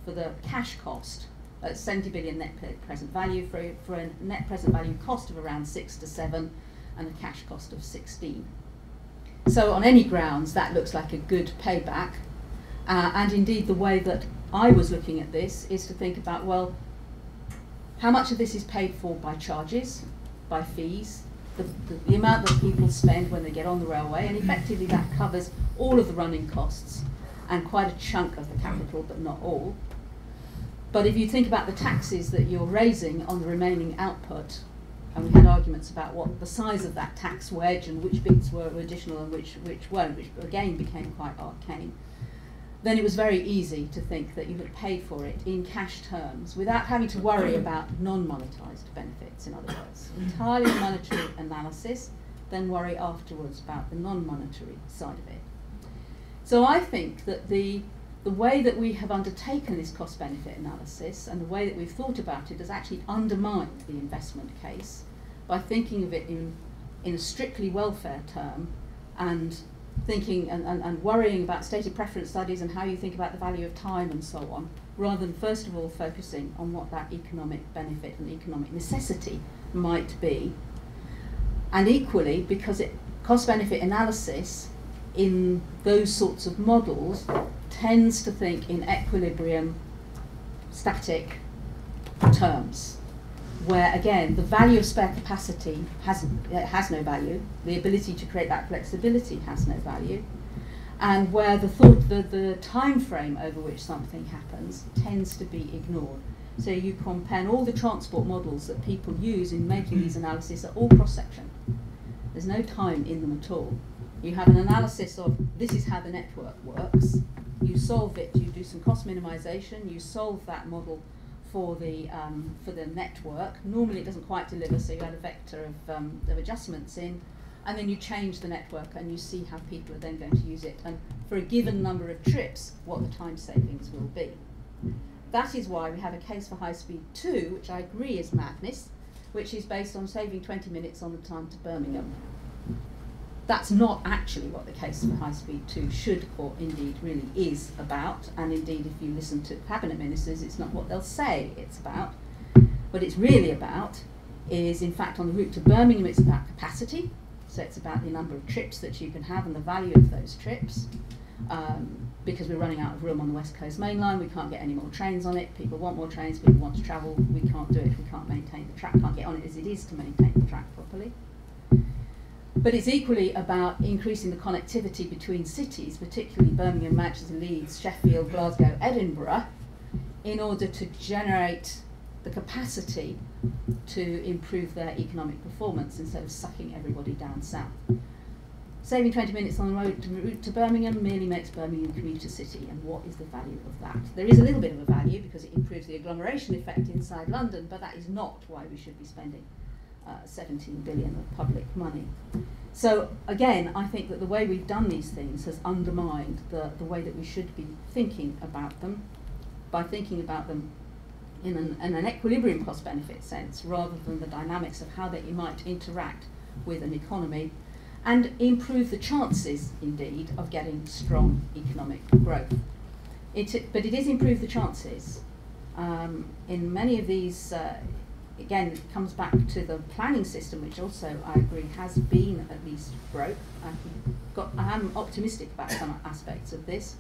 For the cash cost, 70 billion net present value, for a net present value cost of around 6 to 7, and a cash cost of 16. So on any grounds, that looks like a good payback. And indeed, the way that I was looking at this is to think about, well, how much of this is paid for by charges, by fees, the amount that people spend when they get on the railway, and effectively that covers all of the running costs and quite a chunk of the capital, but not all. But if you think about the taxes that you're raising on the remaining output, and we had arguments about what the size of that tax wedge and which bits were additional and which weren't, which again became quite arcane, then it was very easy to think that you had paid for it in cash terms without having to worry about non-monetised benefits, in other words. Entirely monetary analysis, then worry afterwards about the non-monetary side of it. So I think that the way that we have undertaken this cost-benefit analysis and the way that we've thought about it has actually undermined the investment case by thinking of it in a strictly welfare term and thinking and worrying about stated preference studies and how you think about the value of time and so on, rather than first of all focusing on what that economic benefit and economic necessity might be. And equally, because cost-benefit analysis in those sorts of models tends to think in equilibrium, static terms, where again the value of spare capacity has no value, the ability to create that flexibility has no value, and where the time frame over which something happens tends to be ignored. So you compare all the transport models that people use in making these analyses are all cross-section. There's no time in them at all. You have an analysis of this is how the network works, you solve it, you do some cost minimization, you solve that model for the network. Normally it doesn't quite deliver, so you add a vector of adjustments in, and then you change the network and you see how people are then going to use it, and for a given number of trips, what the time savings will be. That is why we have a case for High Speed 2, which I agree is madness, which is based on saving 20 minutes on the time to Birmingham. That's not actually what the case for High Speed 2 should or indeed really is about, and indeed if you listen to cabinet ministers it's not what they'll say it's about. What it's really about is, in fact, on the route to Birmingham it's about capacity, so it's about the number of trips that you can have and the value of those trips, because we're running out of room on the West Coast Main Line, we can't get any more trains on it, people want more trains, people want to travel, we can't do it, we can't maintain the track, can't get on it as it is to maintain the track properly. But it's equally about increasing the connectivity between cities, particularly Birmingham, Manchester, Leeds, Sheffield, Glasgow, Edinburgh, in order to generate the capacity to improve their economic performance instead of sucking everybody down south. Saving 20 minutes on the route to Birmingham merely makes Birmingham a commuter city, and what is the value of that? There is a little bit of a value because it improves the agglomeration effect inside London, but that is not why we should be spending 17 billion of public money. So again, I think that the way we've done these things has undermined the way that we should be thinking about them, by thinking about them in an equilibrium cost-benefit sense, rather than the dynamics of how they might interact with an economy and improve the chances, indeed, of getting strong economic growth. But it is improve the chances. In many of these again, it comes back to the planning system, which also, I agree, has been at least broke. I am optimistic about some aspects of this.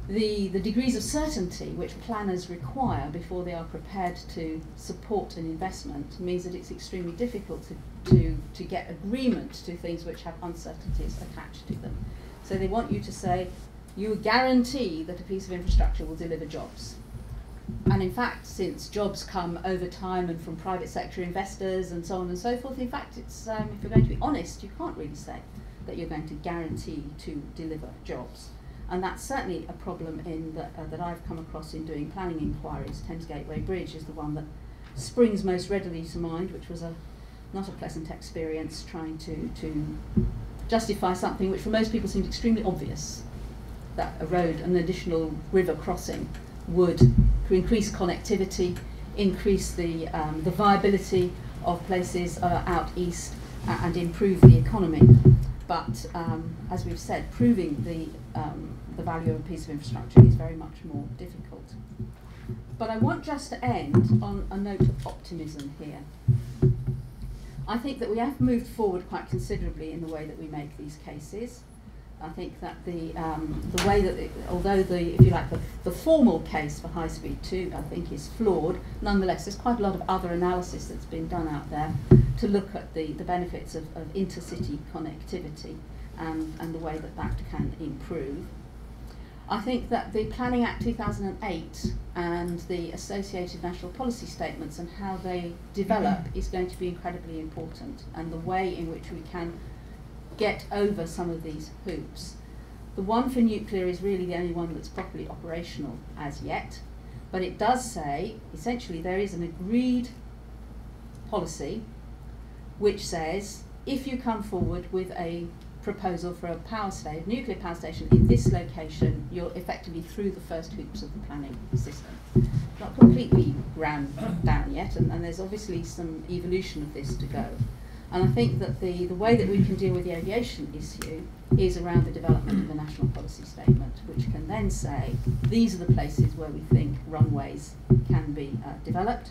The degrees of certainty which planners require before they are prepared to support an investment means that it's extremely difficult to get agreement to things which have uncertainties attached to them. So they want you to say, you guarantee that a piece of infrastructure will deliver jobs. And in fact, since jobs come over time and from private sector investors and so on and so forth, in fact, it's, if you're going to be honest, you can't really say that you're going to guarantee to deliver jobs. And that's certainly a problem that I've come across in doing planning inquiries. Thames Gateway Bridge is the one that springs most readily to mind, which was not a pleasant experience trying to justify something which for most people seemed extremely obvious, that a road, an additional river crossing, would increase connectivity, increase the viability of places out east and improve the economy. But as we've said, proving the value of a piece of infrastructure is very much more difficult. But I want just to end on a note of optimism here. I think that we have moved forward quite considerably in the way that we make these cases. I think that the way that, although if you like, the formal case for High Speed 2, I think, is flawed, nonetheless, there's quite a lot of other analysis that's been done out there to look at the benefits of intercity connectivity and the way that that can improve. I think that the Planning Act 2008 and the associated national policy statements and how they develop is going to be incredibly important, and the way in which we can get over some of these hoops. The one for nuclear is really the only one that's properly operational as yet, but it does say, essentially, there is an agreed policy which says, if you come forward with a proposal for a nuclear power station in this location, you're effectively through the first hoops of the planning system. Not completely ran down yet, and there's obviously some evolution of this to go. And I think that the way that we can deal with the aviation issue is around the development of a national policy statement, which can then say, these are the places where we think runways can be developed.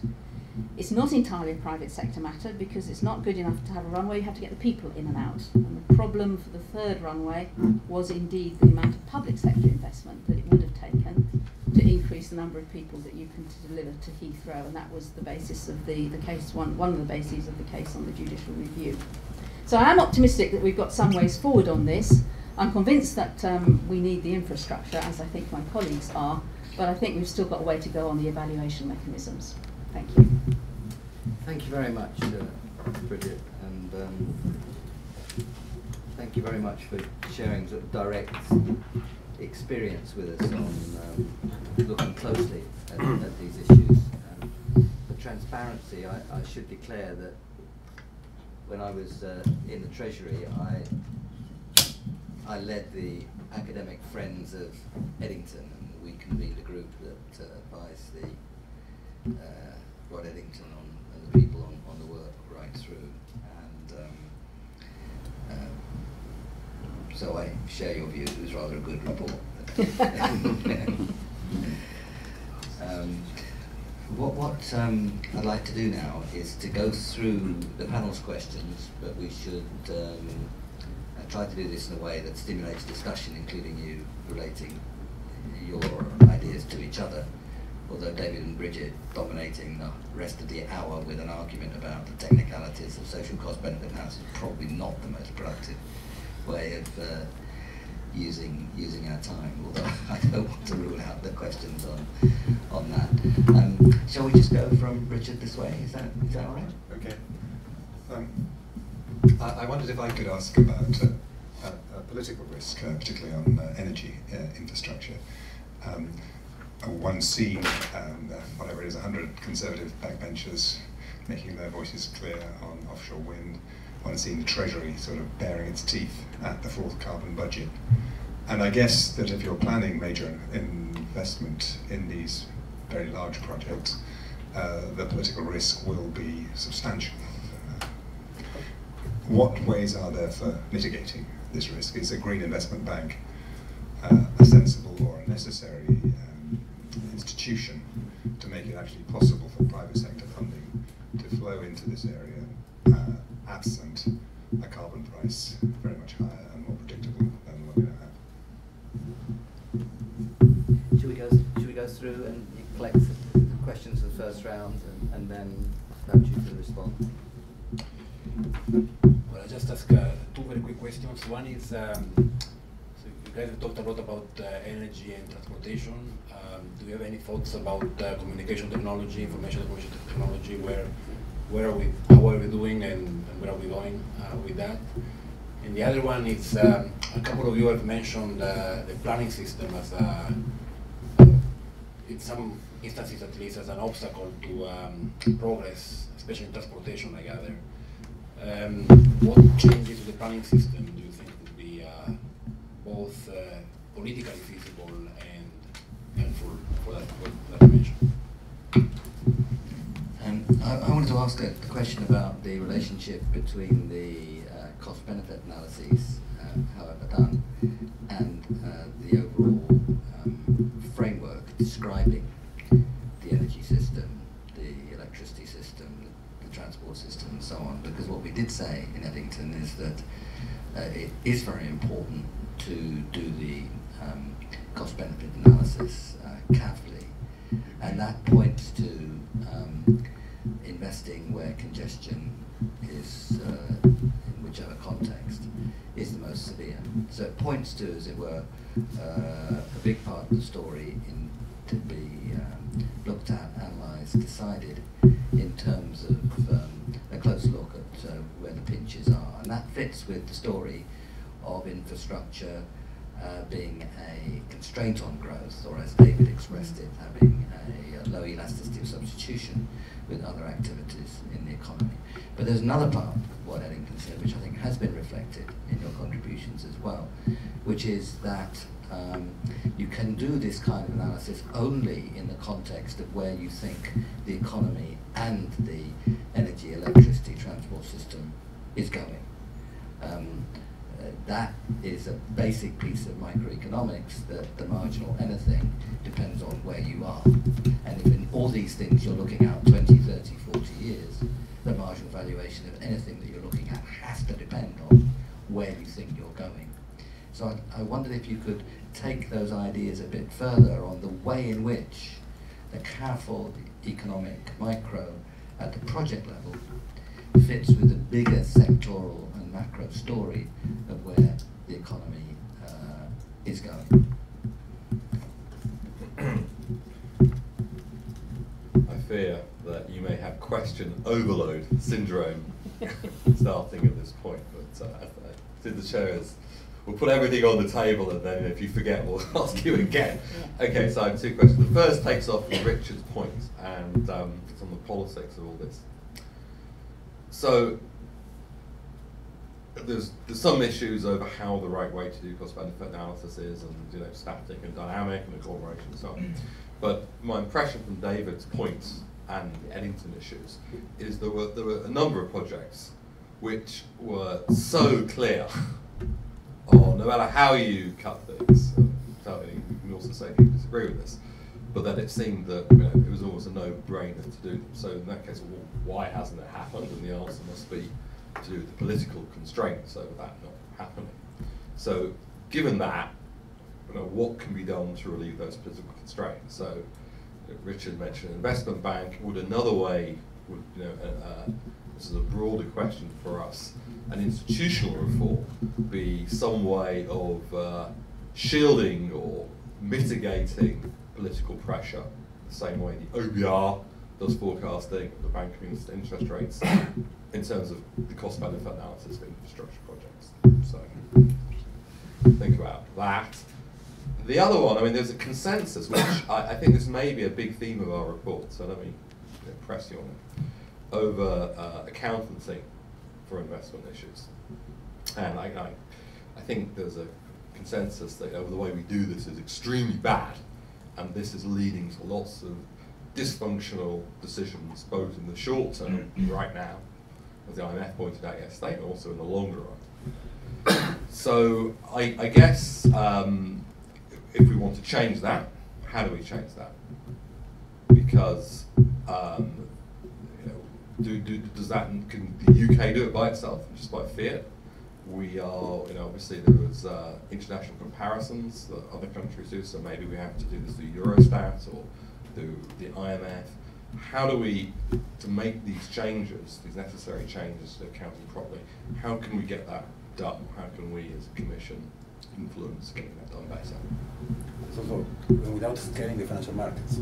It's not entirely a private sector matter, because it's not good enough to have a runway, you have to get the people in and out. And the problem for the third runway was indeed the amount of public sector investment that it would have taken to increase the number of people that you can deliver to Heathrow, and that was the basis of the case, one of the bases of the case on the judicial review. So I am optimistic that we've got some ways forward on this. I'm convinced that we need the infrastructure, as I think my colleagues are, but I think we've still got a way to go on the evaluation mechanisms. Thank you. Thank you very much, Bridget, and thank you very much for sharing sort of direct experience with us on looking closely at these issues. For transparency, I should declare that when I was in the Treasury, I led the Academic Friends of Eddington, and we convened a group that advised the Rod Eddington and the people on the work right through, and so I share your view. It was rather a good report. What I'd like to do now is to go through the panel's questions, but we should try to do this in a way that stimulates discussion, including you relating your ideas to each other. Although David and Bridget dominating the rest of the hour with an argument about the technicalities of social cost benefit analysis is probably not the most productive way of using our time, although I don't want to rule out the questions on that. Shall we just go from Richard this way? Is that all right? Okay. I wondered if I could ask about political risk, particularly on energy infrastructure. One's seen, whatever it is, 100 conservative backbenchers making their voices clear on offshore wind. One's seen the Treasury sort of baring its teeth at the fourth carbon budget. And I guess that if you're planning major investment in these very large projects, the political risk will be substantial. What ways are there for mitigating this risk? Is a green investment bank a sensible or a necessary institution to make it actually possible for private sector funding to flow into this area, absent a carbon price very much higher and more predictable than the one we now have? Should we go through and collect the questions for the first round, and then perhaps you can respond? Well, I'll just ask two very quick questions. One is, so you guys have talked a lot about energy and transportation. Do you have any thoughts about communication technology, information technology? Where are we? How are we doing, and where are we going with that? And the other one is, a couple of you have mentioned the planning system as in some instances at least, as an obstacle to progress, especially in transportation, I gather. What changes to the planning system do you think would be both politically feasible and helpful for that dimension? I wanted to ask a question about the relationship between the cost-benefit analyses, however done, and the overall framework describing the energy system, the electricity system, the transport system, and so on. Because what we did say in Eddington is that it is very important to do the cost-benefit analysis carefully, and that points to investing where congestion is, in whichever context, is the most severe. So it points to, as it were, a big part of the story to be looked at, analysed, decided in terms of a close look at where the pinches are. And that fits with the story of infrastructure being a constraint on growth, or as David expressed it, having a low elasticity of substitution with other activities in the economy. But there's another part of what Eddington said, which I think has been reflected in your contributions as well, which is that you can do this kind of analysis only in the context of where you think the economy and the energy, electricity, transport system is going. That is a basic piece of microeconomics, that the marginal anything depends on where you are. And if in all these things you're looking out 20, 30, 40 years, the marginal valuation of anything that you're looking at has to depend on where you think you're going. So I wondered if you could take those ideas a bit further on the way in which the careful economic micro at the project level fits with the bigger sectoral and macro story of where the economy is going. I fear that you may have question overload syndrome starting at this point, but I did the chairs. We'll put everything on the table, and then if you forget, we'll ask you again. Okay, so I have two questions. The first takes off from Richard's point, and it's on the politics of all this. So there's some issues over how the right way to do cost-benefit analysis is, and static and dynamic and agglomeration and so on. But my impression from David's points and the Eddington issues is there were a number of projects which were so clear. Or no matter how you cut things, you can also say people disagree with this, but then it seemed that it was almost a no-brainer to do them. So in that case, well, why hasn't it happened? And the answer must be to do with the political constraints over that not happening. So given that, what can be done to relieve those political constraints? So Richard mentioned an investment bank. Would another way, this is a broader question for us, an institutional reform be some way of shielding or mitigating political pressure, the same way the OBR does forecasting, the Bank of interest rates, in terms of the cost-benefit analysis of infrastructure projects. So think about that. The other one, there's a consensus, which I think this may be a big theme of our report, so let me press you on it, over accountancy for investment issues. And I think there's a consensus that the way we do this is extremely bad, and this is leading to lots of dysfunctional decisions, both in the short term, right now, as the IMF pointed out yesterday, and also in the longer run. So I guess if we want to change that, how do we change that? Because can the UK do it by itself, just by fiat? We are, obviously there was international comparisons that other countries do, so maybe we have to do this through Eurostat or through the IMF. How do we, to make these changes, these necessary changes to accounting properly, how can we get that done? How can we as a commission influence getting that done better? So without scaling the financial markets.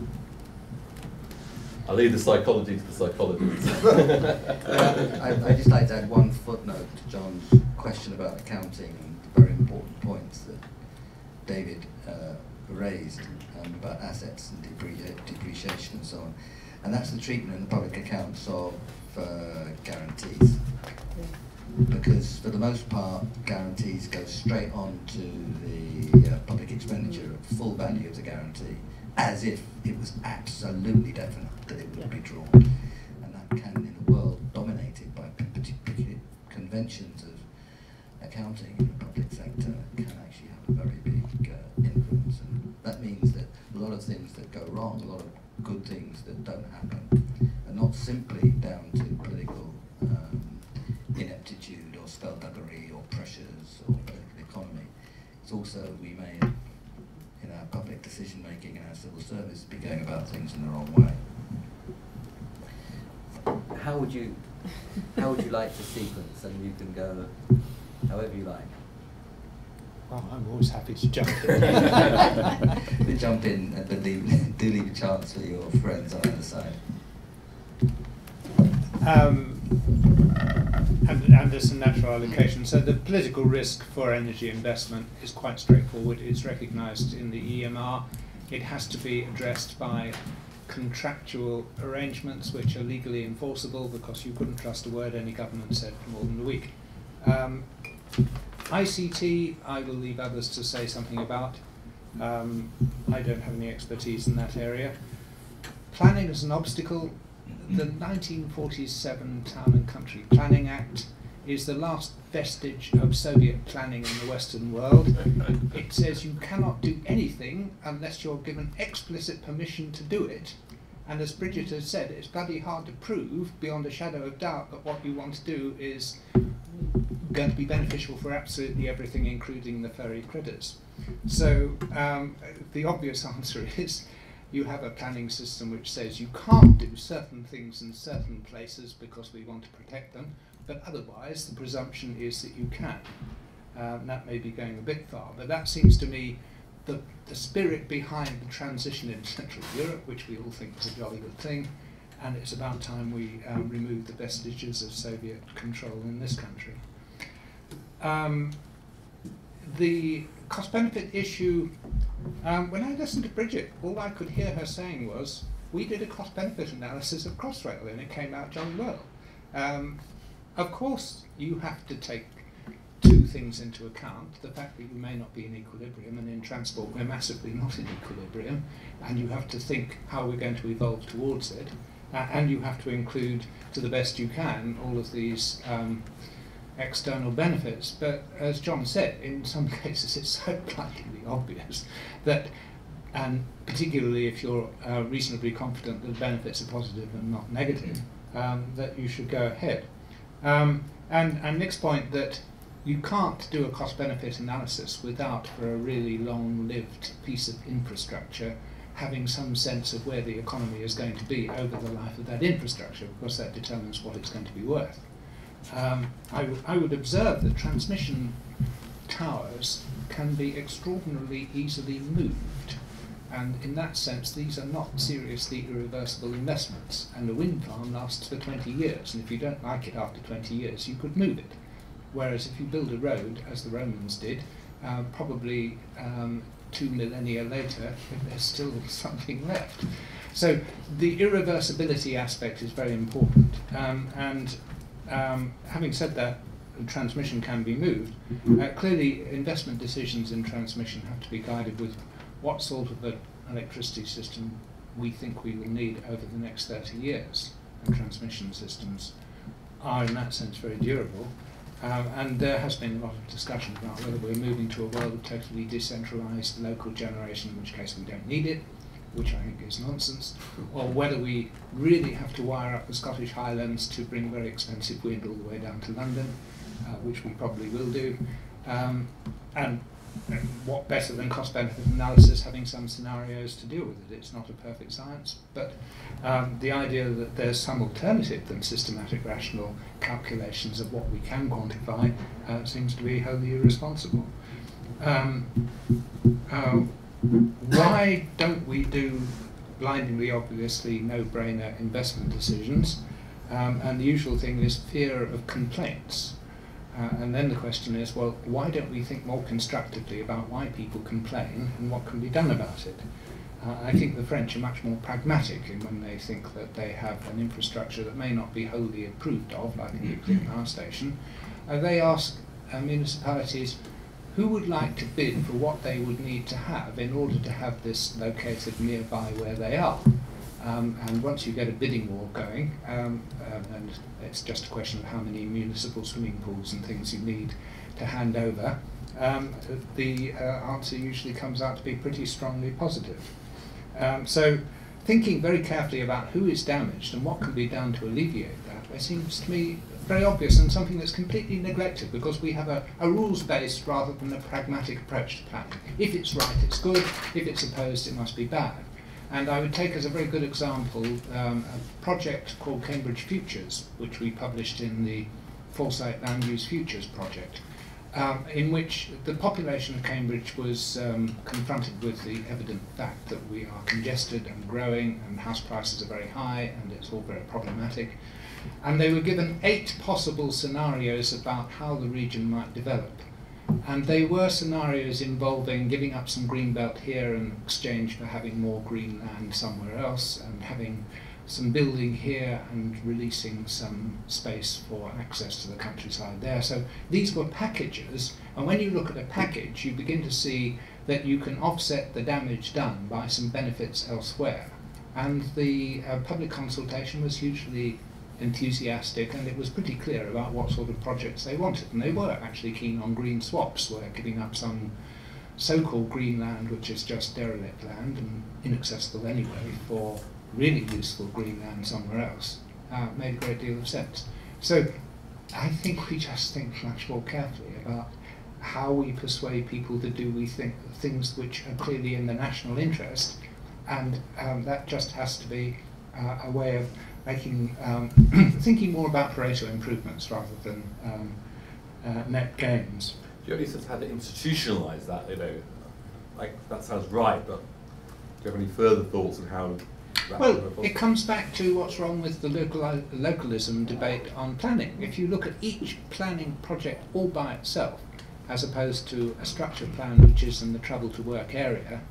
I'll leave the psychology to the psychologists. I'd just like to add one footnote to John's question about accounting and the very important points that David raised about assets and depreciation and so on. And that's the treatment in the public accounts of guarantees. Because for the most part, guarantees go straight on to the public expenditure at full value of the guarantee, as if it was absolutely definite that it would be drawn. And that conventions of accounting in the public sector can actually have a very big influence, and that means that a lot of things that go wrong, a lot of good things that don't happen, are not simply down to political ineptitude or skullduggery or pressures or political economy. It's also we may, in our public decision making and our civil service, be going about things in the wrong way. How would you like to sequence? And you can go however you like. Well, I'm always happy to jump in. But jump in, but do leave a chance for your friends on the other side. And there's a natural allocation. So the political risk for energy investment is quite straightforward. It's recognised in the EMR. It has to be addressed by contractual arrangements which are legally enforceable, because you couldn't trust a word any government said for more than a week. ICT, I will leave others to say something about. I don't have any expertise in that area. Planning is an obstacle. The 1947 Town and Country Planning Act is the last vestige of Soviet planning in the Western world. It says you cannot do anything unless you're given explicit permission to do it. And as Bridget has said, it's bloody hard to prove beyond a shadow of doubt that what you want to do is going to be beneficial for absolutely everything, including the furry critters. So the obvious answer is you have a planning system which says you can't do certain things in certain places because we want to protect them, but otherwise the presumption is that you can. That may be going a bit far, but that seems to me the spirit behind the transition in Central Europe, which we all think was a jolly good thing, and it's about time we remove the vestiges of Soviet control in this country. The cost-benefit issue, when I listened to Bridget, all I could hear her saying was, we did a cost-benefit analysis of Crossrail and it came out jolly well. Of course, you have to take two things into account: the fact that you may not be in equilibrium, and in transport we're massively not in equilibrium, and you have to think how we're going to evolve towards it, and you have to include, to the best you can, all of these external benefits. But as John said, in some cases it's so blindingly obvious that, and particularly if you're reasonably confident that the benefits are positive and not negative, that you should go ahead. And Nick's point that you can't do a cost-benefit analysis without, for a really long-lived piece of infrastructure, having some sense of where the economy is going to be over the life of that infrastructure, because that determines what it's going to be worth. I would observe that transmission towers can be extraordinarily easily moved, and in that sense these are not seriously irreversible investments, and a wind farm lasts for 20 years, and if you don't like it after 20 years you could move it. Whereas if you build a road, as the Romans did, probably 2 millennia later, there's still something left. So the irreversibility aspect is very important. Having said that, transmission can be moved. Clearly, investment decisions in transmission have to be guided with what sort of an electricity system we think we will need over the next 30 years. And transmission systems are, in that sense, very durable. And there has been a lot of discussion about whether we're moving to a world of totally decentralised local generation, in which case we don't need it, which I think is nonsense, or whether we really have to wire up the Scottish Highlands to bring very expensive wind all the way down to London, which we probably will do. And what better than cost-benefit analysis, having some scenarios to deal with it. It's not a perfect science, but the idea that there's some alternative than systematic rational calculations of what we can quantify seems to be wholly irresponsible. Why don't we do blindingly, obviously, no-brainer investment decisions? And the usual thing is fear of complaints. And then the question is, well, why don't we think more constructively about why people complain and what can be done about it? I think the French are much more pragmatic in when they think that they have an infrastructure that may not be wholly approved of, like a nuclear power station. They ask municipalities who would like to bid for what they would need to have in order to have this located nearby where they are. And once you get a bidding war going, and it's just a question of how many municipal swimming pools and things you need to hand over, the answer usually comes out to be pretty strongly positive. So thinking very carefully about who is damaged and what can be done to alleviate that, it seems to me very obvious and something that's completely neglected, because we have a rules-based rather than a pragmatic approach to planning. If it's right, it's good. If it's opposed, it must be bad. And I would take as a very good example a project called Cambridge Futures, which we published in the Foresight Land Use Futures project, in which the population of Cambridge was confronted with the evident fact that we are congested and growing, and house prices are very high, and it's all very problematic. And they were given 8 possible scenarios about how the region might develop. And they were scenarios involving giving up some green belt here in exchange for having more green land somewhere else, and having some building here and releasing some space for access to the countryside there. So these were packages, and when you look at a package, you begin to see that you can offset the damage done by some benefits elsewhere. And the public consultation was hugely enthusiastic, and it was pretty clear about what sort of projects they wanted, and they were actually keen on green swaps, where giving up some so-called green land, which is just derelict land and inaccessible anyway, for really useful green land somewhere else, made a great deal of sense. So I think we just think much more carefully about how we persuade people to do things which are clearly in the national interest, and that just has to be a way of making thinking more about Pareto improvements rather than net gains. Do you only sort of have to institutionalise that? You know, like that sounds right, but do you have any further thoughts on how? Well, it comes back to what's wrong with the localism debate on planning. If you look at each planning project all by itself, as opposed to a structured plan which is in the trouble to work area,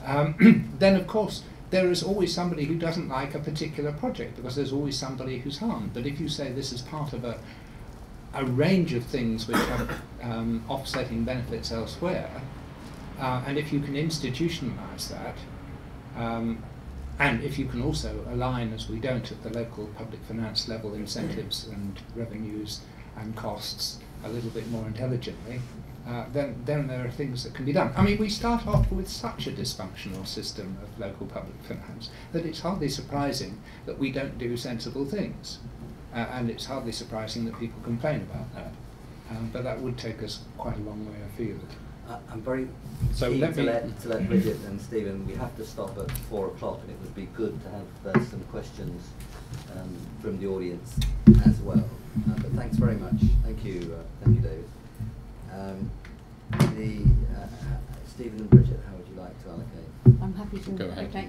then of course there is always somebody who doesn't like a particular project, because there's always somebody who's harmed. But if you say this is part of a range of things which have offsetting benefits elsewhere, and if you can institutionalise that, and if you can also align, as we don't at the local public finance level, incentives and revenues and costs a little bit more intelligently, then there are things that can be done. I mean, we start off with such a dysfunctional system of local public finance that it's hardly surprising that we don't do sensible things. And it's hardly surprising that people complain about that. But that would take us quite a long way afield. I'm very keen to let Bridget and Stephen, we have to stop at 4 o'clock, and it would be good to have some questions from the audience as well. But thanks very much. Thank you, David. Stephen and Bridget, how would you like to allocate? I'm happy to. Go ahead. Okay.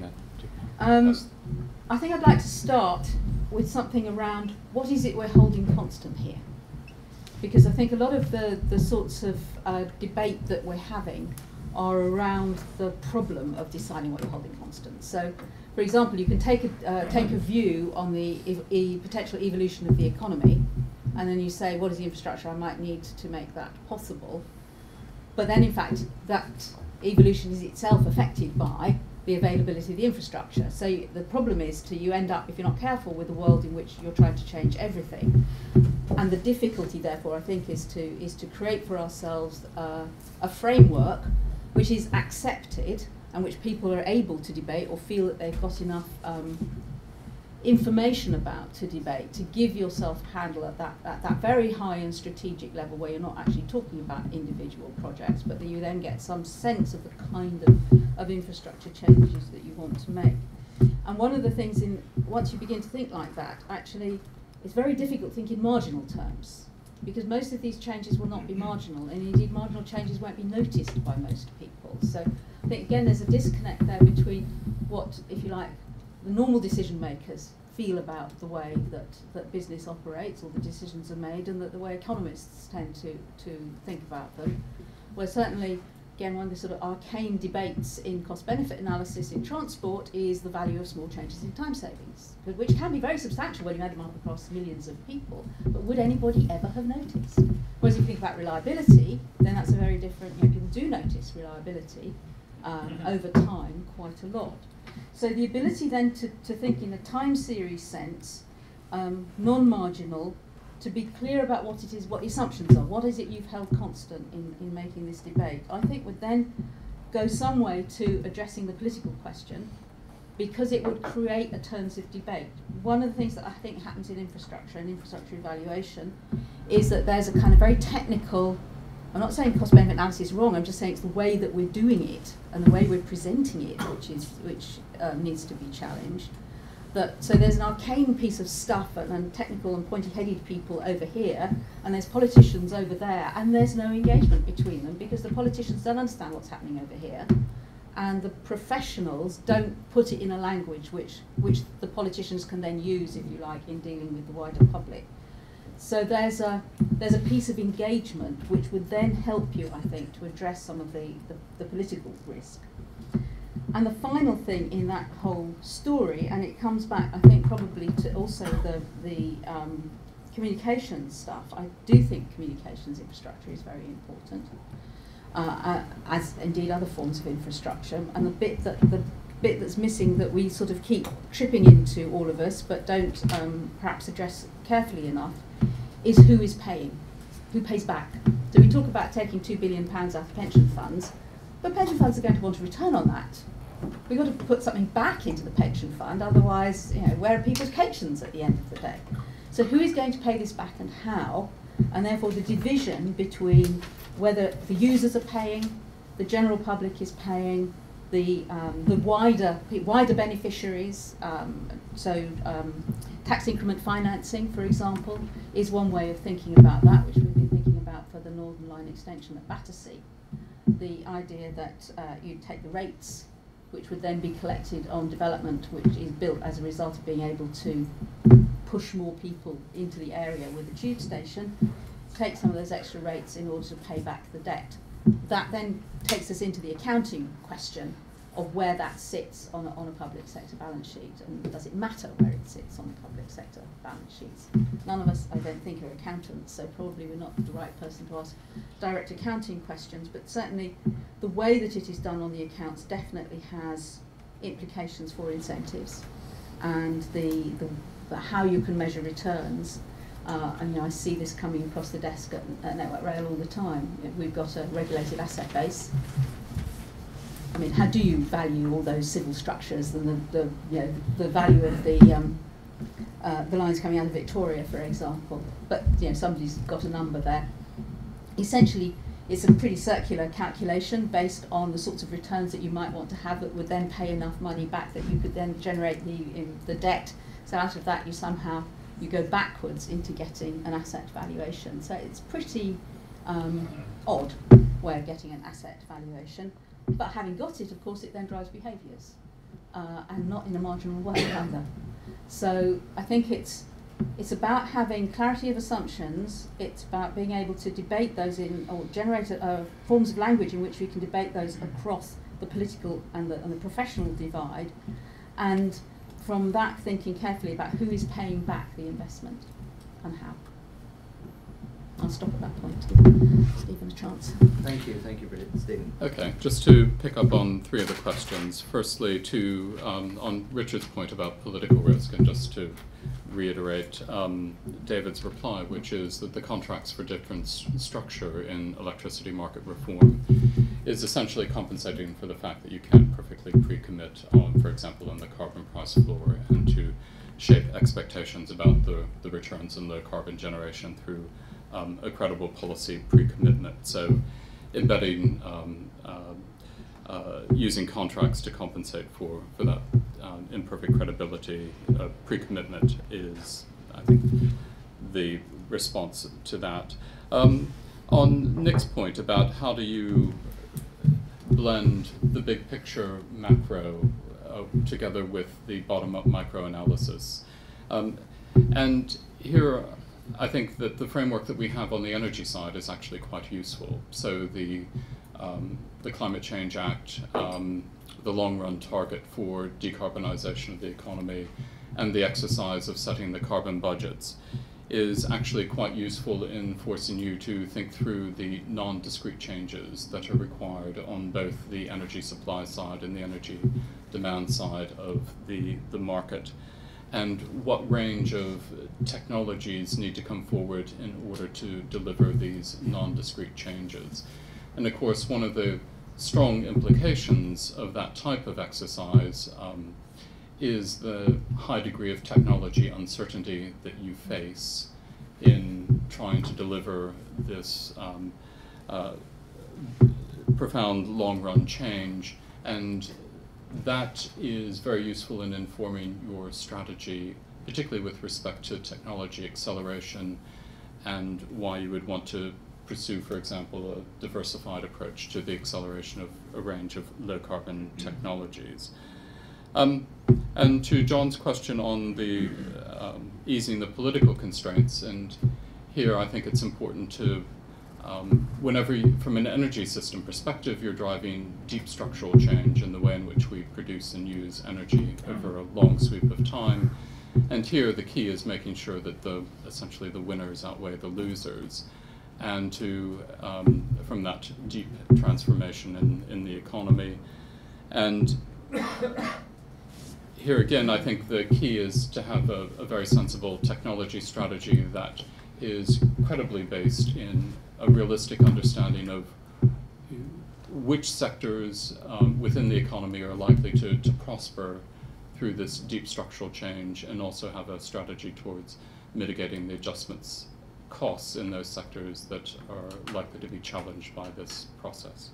I think I'd like to start with something around what is it we're holding constant here, because I think a lot of the sorts of debate that we're having are around the problem of deciding what you're holding constant. So, for example, you can take a view on the potential evolution of the economy, and then you say, what is the infrastructure I might need to make that possible? But then, in fact, that evolution is itself affected by the availability of the infrastructure. So the problem is you end up, if you're not careful, with a world in which you're trying to change everything. And the difficulty, therefore, I think, is to create for ourselves a framework which is accepted and which people are able to debate or feel that they've got enough information about to debate, to give yourself a handle at that very high and strategic level where you're not actually talking about individual projects, but that you then get some sense of the kind of infrastructure changes that you want to make. And one of the things, once you begin to think like that, actually, it's very difficult to think in marginal terms, because most of these changes will not be marginal, and indeed marginal changes won't be noticed by most people. So I think, again, there's a disconnect there between what, if you like, the normal decision makers feel about the way that business operates or the decisions are made, and that the way economists tend to think about them. Where certainly, again, one of the sort of arcane debates in cost-benefit analysis in transport is the value of small changes in time savings, which can be very substantial when you add them up across millions of people, but would anybody ever have noticed? Whereas if you think about reliability, then that's a very different, people do notice reliability over time quite a lot. So the ability then to think in a time series sense, non-marginal, to be clear about what it is, what the assumptions are, what is it you've held constant in making this debate, I think would then go some way to addressing the political question, because it would create a terms of debate. One of the things that I think happens in infrastructure and infrastructure evaluation is that there's a kind of very technical, I'm not saying cost-benefit analysis is wrong, I'm just saying it's the way that we're doing it and the way we're presenting it which needs to be challenged. So there's an arcane piece of stuff and technical and pointy-headed people over here, and there's politicians over there, and there's no engagement between them because the politicians don't understand what's happening over here, and the professionals don't put it in a language which the politicians can then use, if you like, in dealing with the wider public. So there's a piece of engagement which would then help you, I think, to address some of the political risk. And the final thing in that whole story, and it comes back, I think, probably to also the communications stuff. I do think communications infrastructure is very important, as indeed other forms of infrastructure. And the bit that's missing, that we sort of keep tripping into, all of us, but don't perhaps address carefully enough, is who is paying, who pays back. So we talk about taking £2 billion out of pension funds, but pension funds are going to want a return on that. We've got to put something back into the pension fund, otherwise, where are people's pensions at the end of the day? So who is going to pay this back and how? And therefore the division between whether the users are paying, the general public is paying, the wider beneficiaries, tax increment financing, for example, is one way of thinking about that, which we've been thinking about for the Northern Line extension at Battersea. The idea that you take the rates, which would then be collected on development, which is built as a result of being able to push more people into the area with the tube station, take some of those extra rates in order to pay back the debt. That then takes us into the accounting question of where that sits on a public sector balance sheet, and does it matter where it sits on the public sector balance sheets? None of us, I don't think, are accountants, so probably we're not the right person to ask direct accounting questions, but certainly the way that it is done on the accounts definitely has implications for incentives, and the how you can measure returns. And I see this coming across the desk at Network Rail all the time. We've got a regulated asset base. I mean, how do you value all those civil structures and the value of the lines coming out of Victoria, for example? But somebody's got a number there. Essentially, it's a pretty circular calculation based on the sorts of returns that you might want to have that would then pay enough money back that you could then generate the debt. So out of that, you go backwards into getting an asset valuation. So it's pretty odd way of getting an asset valuation. But having got it, of course, it then drives behaviours, and not in a marginal way either. So I think it's about having clarity of assumptions. It's about being able to debate those or generate forms of language in which we can debate those across the political and the professional divide, and from that thinking carefully about who is paying back the investment and how. I'll stop at that point to give Stephen a chance. Thank you, Bridget. Stephen. Okay, just to pick up on three of the questions. Firstly, on Richard's point about political risk, and just to reiterate David's reply, which is that the contracts for difference structure in electricity market reform is essentially compensating for the fact that you can't perfectly pre-commit on, for example, on the carbon price floor, and to shape expectations about the returns in low carbon generation through a credible policy pre-commitment. So embedding, using contracts to compensate for that imperfect credibility, pre-commitment is, I think, the response to that. On Nick's point about how do you blend the big picture macro together with the bottom-up micro analysis. And here, I think that the framework that we have on the energy side is actually quite useful. So the Climate Change Act, the long-run target for decarbonisation of the economy, and the exercise of setting the carbon budgets is actually quite useful in forcing you to think through the non-discrete changes that are required on both the energy supply side and the energy demand side of the market, and what range of technologies need to come forward in order to deliver these non-discrete changes. And of course, one of the strong implications of that type of exercise is the high degree of technology uncertainty that you face in trying to deliver this profound long-run change. And that is very useful in informing your strategy, particularly with respect to technology acceleration and why you would want to pursue, for example, a diversified approach to the acceleration of a range of low-carbon technologies. And to John's question on the easing the political constraints, and here I think it's important to, whenever from an energy system perspective, you're driving deep structural change in the way in which we produce and use energy over a long sweep of time. And here the key is making sure that essentially the winners outweigh the losers, and to, from that deep transformation in the economy. And here again, I think the key is to have a very sensible technology strategy that is credibly based in a realistic understanding of which sectors within the economy are likely to prosper through this deep structural change, and also have a strategy towards mitigating the adjustments costs in those sectors that are likely to be challenged by this process.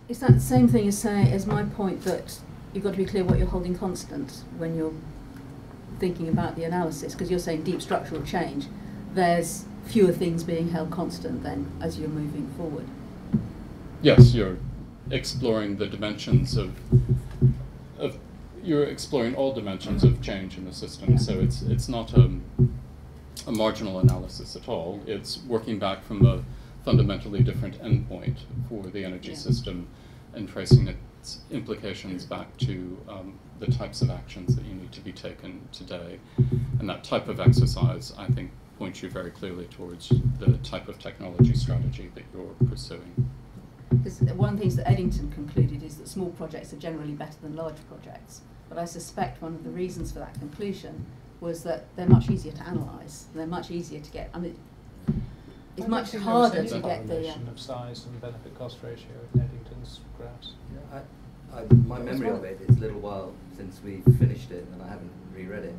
Is that the same thing as my point that you've got to be clear what you're holding constant when you're thinking about the analysis? Because you're saying deep structural change, there's fewer things being held constant then as you're moving forward. Yes, you're exploring the dimensions of you're exploring all dimensions of change in the system. Yeah. So it's not a marginal analysis at all. It's working back from a fundamentally different endpoint for the energy system and tracing its implications back to the types of actions that you need to be taken today. And that type of exercise, I think, points you very clearly towards the type of technology strategy that you're pursuing. Because one of the things that Eddington concluded is that small projects are generally better than large projects. But I suspect one of the reasons for that conclusion was that they're much easier to analyse. They're much easier to get. I mean, it's much harder to get the of size and benefit cost ratio in Eddington's graphs. Yeah, my memory of it is a little while since we finished it, and I haven't reread it.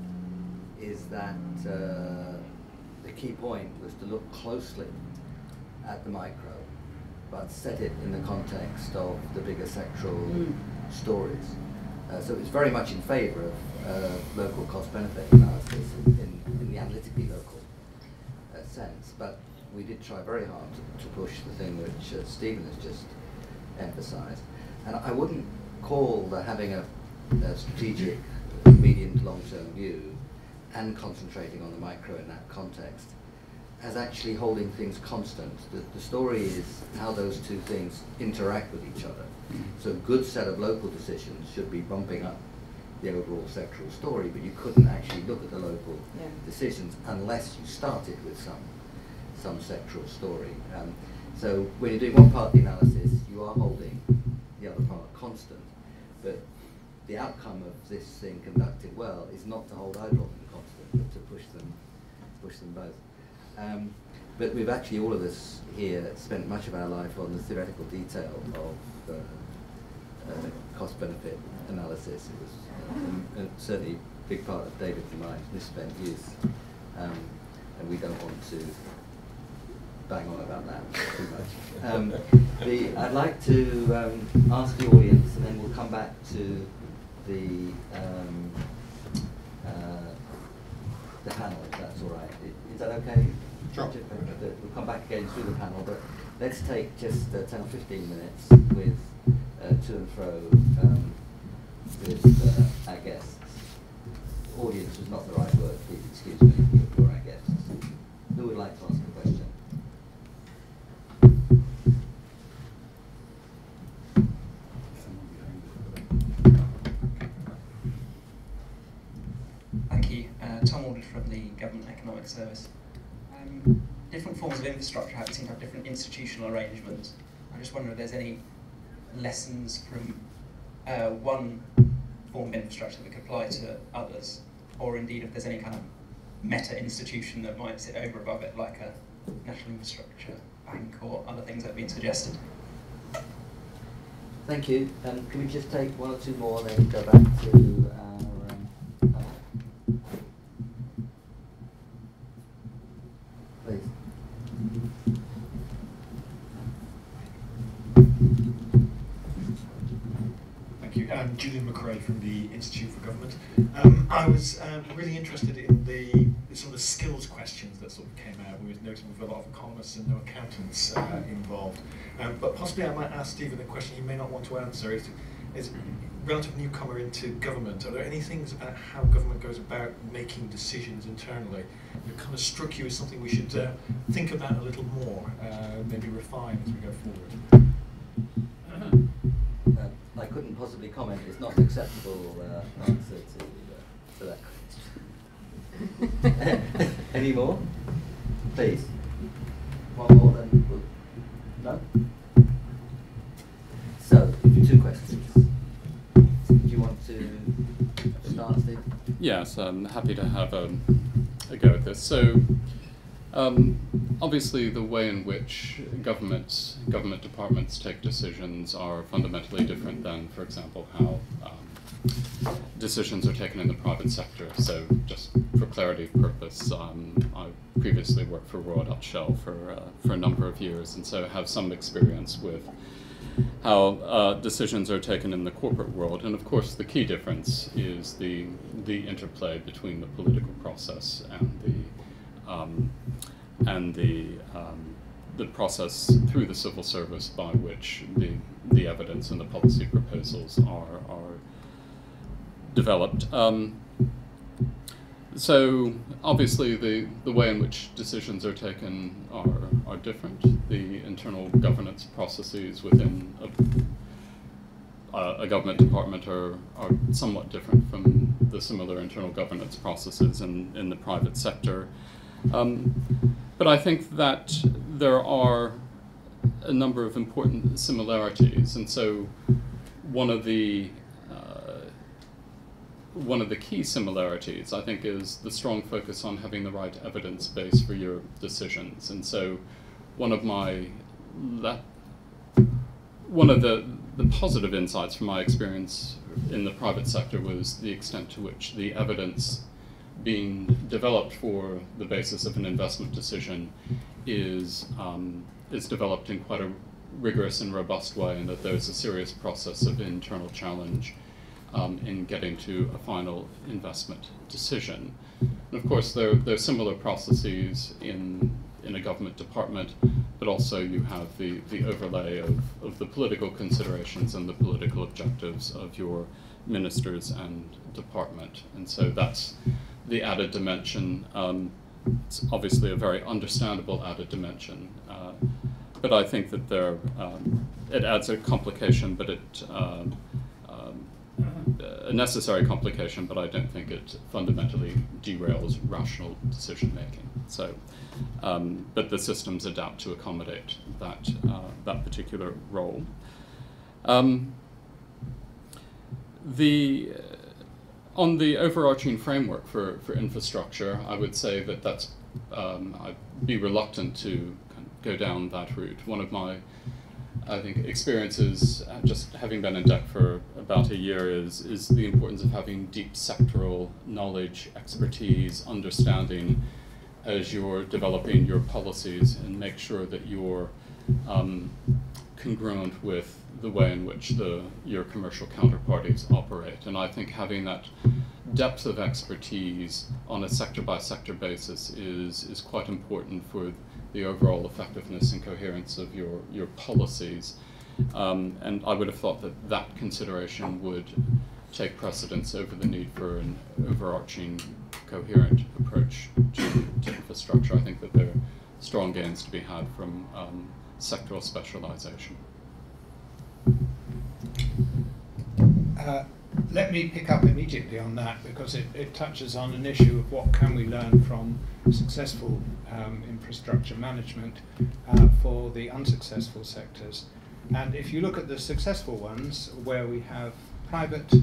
Is that the key point was to look closely at the micro, but set it in the context of the bigger sectoral stories. So it's very much in favour of local cost-benefit analysis in the analytically local sense, but we did try very hard to push the thing which Stephen has just emphasised. And I wouldn't call having a strategic medium to long-term view and concentrating on the micro in that context as actually holding things constant. The story is how those two things interact with each other. So a good set of local decisions should be bumping up the overall sectoral story, but you couldn't actually look at the local decisions unless you started with some sectoral story. So when you're doing one part of the analysis, you are holding the other part constant, but the outcome of this thing conducted well is not to hold either of them constant, but to push them both. But we've actually, all of us here, spent much of our life on the theoretical detail of cost-benefit analysis. It was certainly a big part of David's and my misspent youth, and we don't want to bang on about that too much. I'd like to ask the audience, and then we'll come back to the panel, if that's all right. Is that okay? Sure. We'll come back again through the panel, but let's take just 10 or 15 minutes with to and fro with our guests. Audience is not the right word, please excuse me, you're our guests. Who would like to ask a question? Thank you. Tom Aldred from the Government Economic Service. Different forms of infrastructure seem to have different institutional arrangements. I just wonder if there's any lessons from one form of infrastructure that could apply to others, or indeed if there's any kind of meta-institution that might sit over above it, like a national infrastructure bank or other things that have been suggested. Thank you. Can we just take one or two more, then go back to our panel? Please. Thank you. Julian McRae from the Institute for Government. I was really interested in the sort of skills questions that sort of came out. We were noticing with a lot of economists and no accountants involved. But possibly I might ask Stephen a question you may not want to answer. Is relative newcomer into government, are there any things about how government goes about making decisions internally that kind of struck you as something we should think about a little more, maybe refine as we go forward? I couldn't possibly comment. It's not an acceptable answer to that question. Any more? Please. One more, then we'll... No? So, two questions. Do you want to start, Steve? Yes, I'm happy to have a go at this. So, obviously, the way in which government departments take decisions are fundamentally different than, for example, how decisions are taken in the private sector. So, just for clarity purpose, I previously worked for Royal Dutch Shell for a number of years, and so have some experience with how decisions are taken in the corporate world. And of course, the key difference is the interplay between the political process and the process through the civil service by which the evidence and the policy proposals are developed. So obviously the way in which decisions are taken are different. The internal governance processes within a government department are somewhat different from the similar internal governance processes in the private sector. But I think that there are a number of important similarities, and so one of the key similarities, I think, is the strong focus on having the right evidence base for your decisions. And so one of the positive insights from my experience in the private sector was the extent to which the evidence being developed for the basis of an investment decision is developed in quite a rigorous and robust way, and that there's a serious process of internal challenge in getting to a final investment decision. And of course, there are similar processes in a government department, but also you have the overlay of the political considerations and the political objectives of your ministers and department. And so that's the added dimension. It's obviously a very understandable added dimension, but I think that it adds a complication, but a necessary complication, but I don't think it fundamentally derails rational decision making. So, but the systems adapt to accommodate that particular role. On the overarching framework for infrastructure, I would say that that's I'd be reluctant to go down that route. One of my, I think, experiences, just having been in DEC for about a year, is the importance of having deep sectoral knowledge, expertise, understanding as you're developing your policies, and make sure that you're congruent with the way in which your commercial counterparties operate. And I think having that depth of expertise on a sector-by-sector basis is quite important for the overall effectiveness and coherence of your policies. And I would have thought that consideration would take precedence over the need for an overarching, coherent approach to infrastructure. I think that there are strong gains to be had from sectoral specialization. Let me pick up immediately on that, because it touches on an issue of what can we learn from successful infrastructure management for the unsuccessful sectors. And if you look at the successful ones, where we have private,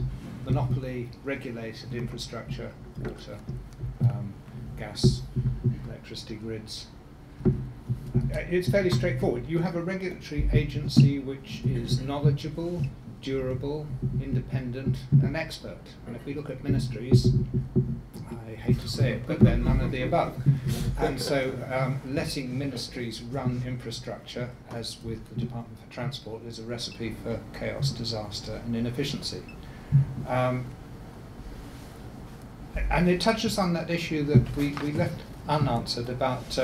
monopoly, regulated infrastructure, water, gas, electricity grids, it's fairly straightforward. You have a regulatory agency which is knowledgeable, durable, independent, and expert. And if we look at ministries, I hate to say it, but they're none of the above. And so letting ministries run infrastructure, as with the Department for Transport, is a recipe for chaos, disaster, and inefficiency. And it touches on that issue that we left unanswered about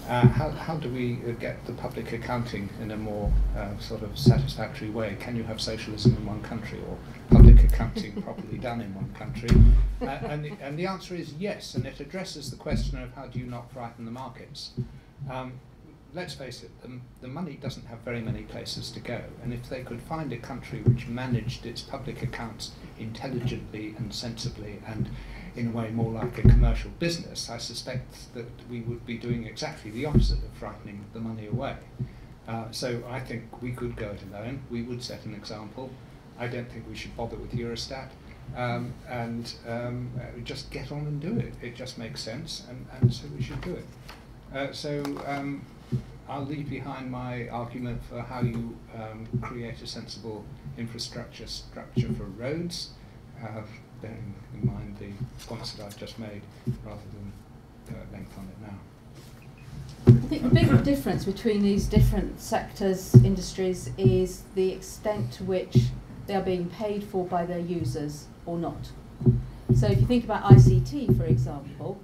how do we get the public accounting in a more sort of satisfactory way? Can you have socialism in one country, or public accounting properly done in one country? And the answer is yes, and it addresses the question of how do you not frighten the markets. Let's face it, the money doesn't have very many places to go, and if they could find a country which managed its public accounts intelligently and sensibly and in a way more like a commercial business, I suspect that we would be doing exactly the opposite of frightening the money away. So I think we could go it alone. We would set an example. I don't think we should bother with Eurostat, and just get on and do it. It just makes sense, and so we should do it. I'll leave behind my argument for how you create a sensible infrastructure structure for roads, bearing in mind the points that I've just made, rather than length on it now. I think the big difference between these different sectors, industries, is the extent to which they are being paid for by their users or not. So if you think about ICT, for example,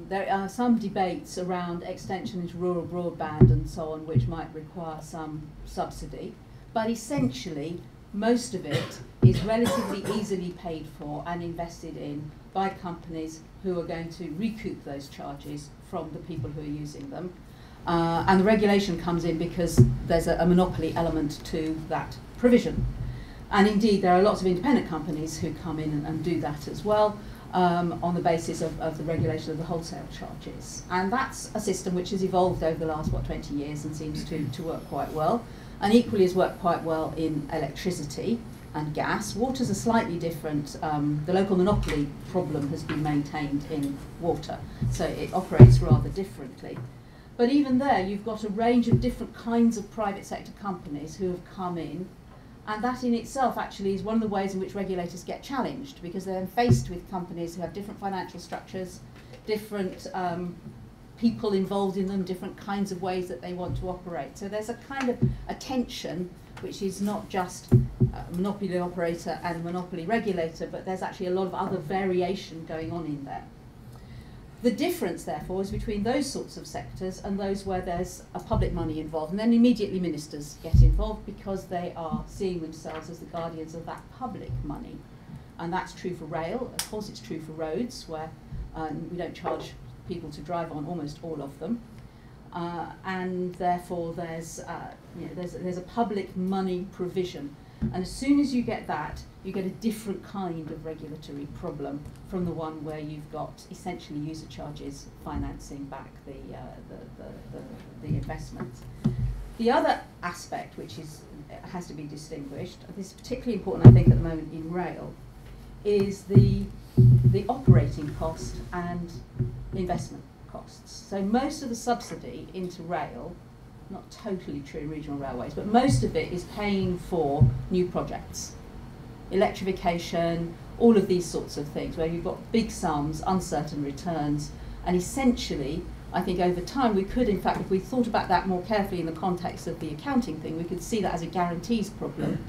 there are some debates around extension into rural broadband and so on, which might require some subsidy, but essentially most of it is relatively easily paid for and invested in by companies who are going to recoup those charges from the people who are using them. And the regulation comes in because there's a monopoly element to that provision. And indeed, there are lots of independent companies who come in and do that as well, on the basis of the regulation of the wholesale charges. And that's a system which has evolved over the last, 20 years and seems to work quite well. And equally has worked quite well in electricity and gas. Water's a slightly different, the local monopoly problem has been maintained in water, so it operates rather differently. But even there, you've got a range of different kinds of private sector companies who have come in, and that in itself actually is one of the ways in which regulators get challenged, because they're faced with companies who have different financial structures, different people involved in them, different kinds of ways that they want to operate. So there's a kind of a tension which is not just a monopoly operator and a monopoly regulator, but there's actually a lot of other variation going on in there. The difference, therefore, is between those sorts of sectors and those where there's a public money involved, and then immediately ministers get involved because they are seeing themselves as the guardians of that public money. And that's true for rail. Of course, it's true for roads, where we don't charge people to drive on almost all of them, and therefore there's a public money provision, and as soon as you get that, you get a different kind of regulatory problem from the one where you've got essentially user charges financing back the investment. The other aspect which has to be distinguished, this is particularly important I think at the moment in rail, is the operating cost and investment costs. So most of the subsidy into rail, not totally true in regional railways, but most of it is paying for new projects, electrification, all of these sorts of things, where you've got big sums, uncertain returns, and essentially, I think over time we could, in fact, if we thought about that more carefully in the context of the accounting thing, we could see that as a guarantees problem,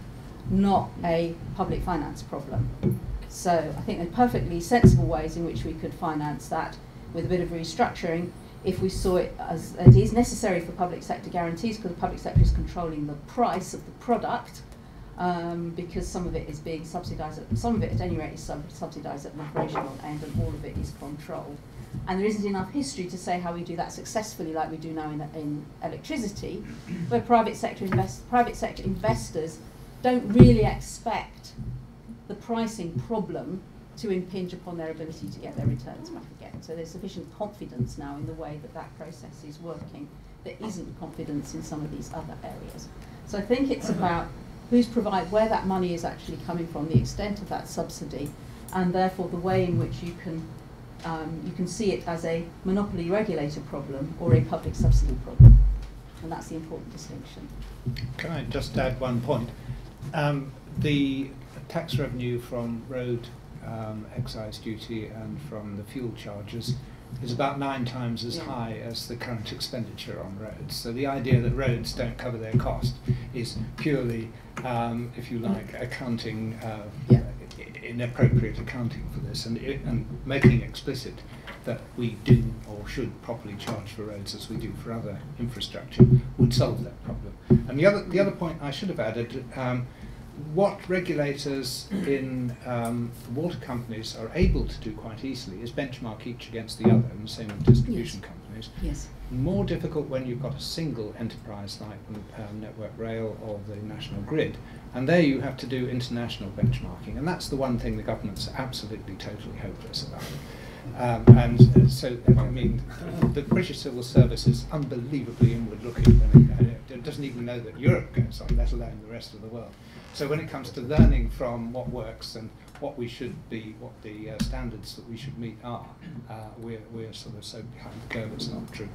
not a public finance problem. So I think there are perfectly sensible ways in which we could finance that with a bit of restructuring if we saw it as it is necessary for public sector guarantees, because the public sector is controlling the price of the product, because some of it is being subsidised, some of it at any rate is subsidised at an operational end, and all of it is controlled. And there isn't enough history to say how we do that successfully like we do now in electricity, where private sector investors don't really expect the pricing problem to impinge upon their ability to get their returns back again. So there's sufficient confidence now in the way that that process is working. There isn't confidence in some of these other areas. So I think it's about where that money is actually coming from, the extent of that subsidy, and therefore the way in which you can see it as a monopoly regulator problem or a public subsidy problem. And that's the important distinction. Can I just add one point? The tax revenue from road excise duty and from the fuel charges is about 9 times as high as the current expenditure on roads. So the idea that roads don't cover their cost is purely, if you like, accounting, inappropriate accounting for this, and making explicit that we do or should properly charge for roads as we do for other infrastructure would solve that problem. And the other point I should have added, what regulators in water companies are able to do quite easily is benchmark each against the other, and the same with distribution companies. Yes. More difficult when you've got a single enterprise like Network Rail or the National Grid, and there you have to do international benchmarking, and that's the one thing the government's absolutely totally hopeless about. So, I mean, the British Civil Service is unbelievably inward-looking, and it doesn't even know that Europe goes on, let alone the rest of the world. So when it comes to learning from what works and what we should be, what the standards that we should meet are, we're sort of so behind the curve, it's not true.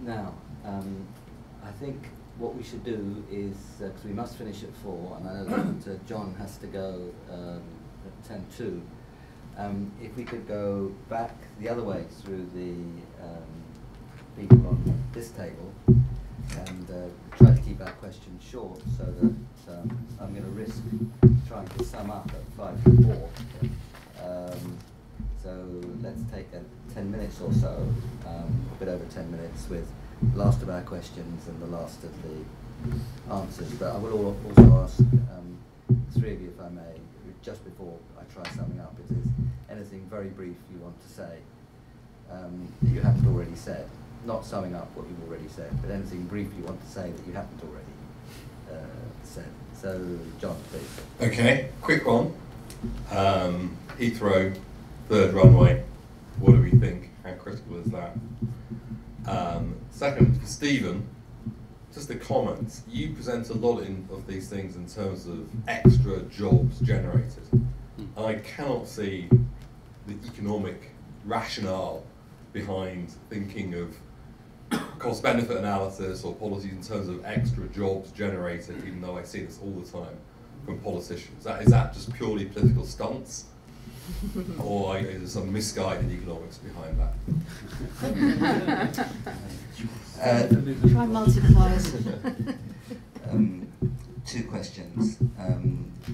Now, I think what we should do is, because we must finish at 4, and I know that John has to go at 10:02, if we could go back the other way through the people on this table, and try to keep our questions short, so that I'm going to risk trying to sum up at 5 to 4. So let's take 10 minutes or so, a bit over 10 minutes, with the last of our questions and the last of the answers. But I will also ask 3 of you, if I may, just before I try summing up, is anything very brief you want to say that you haven't already said? Not summing up what you've already said, but anything brief you want to say that you haven't already said. So, John, please. Okay, quick one. Heathrow, 3rd runway. What do we think? How critical is that? Second, for Stephen, just a comment. You present a lot of these things in terms of extra jobs generated. And I cannot see the economic rationale behind thinking of cost-benefit analysis or policies in terms of extra jobs generated, even though I see this all the time from politicians. Is that just purely political stunts? Or is there some misguided economics behind that? Try multipliers. 2 questions.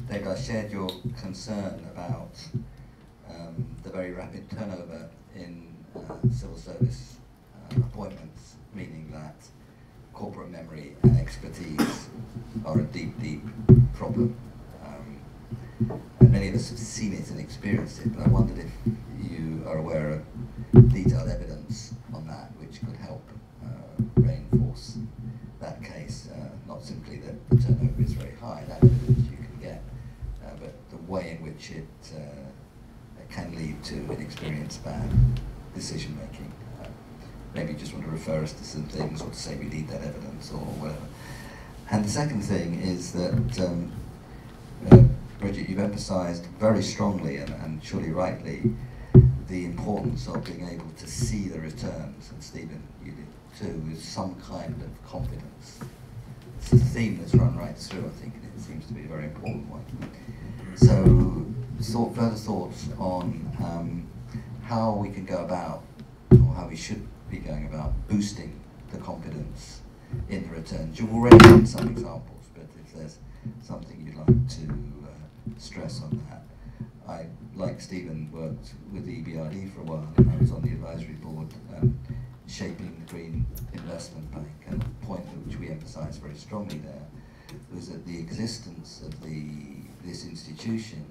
David, I shared your concern about the very rapid turnover in civil service appointments, meaning that corporate memory and expertise are a deep, deep problem. And many of us have seen it and experienced it, but I wondered if you are aware of detailed evidence on that which could help reinforce that case. Not simply that the turnover is very high, that evidence you can get, but the way in which it can lead to inexperienced bad decision making. Maybe you just want to refer us to some things, or to say we need that evidence, or whatever. And the second thing is that, Bridget, you've emphasised very strongly, and surely rightly, the importance of being able to see the returns, and Stephen, you did too, with some kind of confidence. It's a theme that's run right through, I think, and it seems to be a very important one. So, further thoughts on how we can go about, or how we should be going about boosting the confidence in the returns. You've already given some examples, but if there's something you'd like to stress on that. I, like Stephen, worked with the EBRD for a while, and I was on the advisory board shaping the Green Investment Bank, and the point which we emphasised very strongly there was that the existence of this institution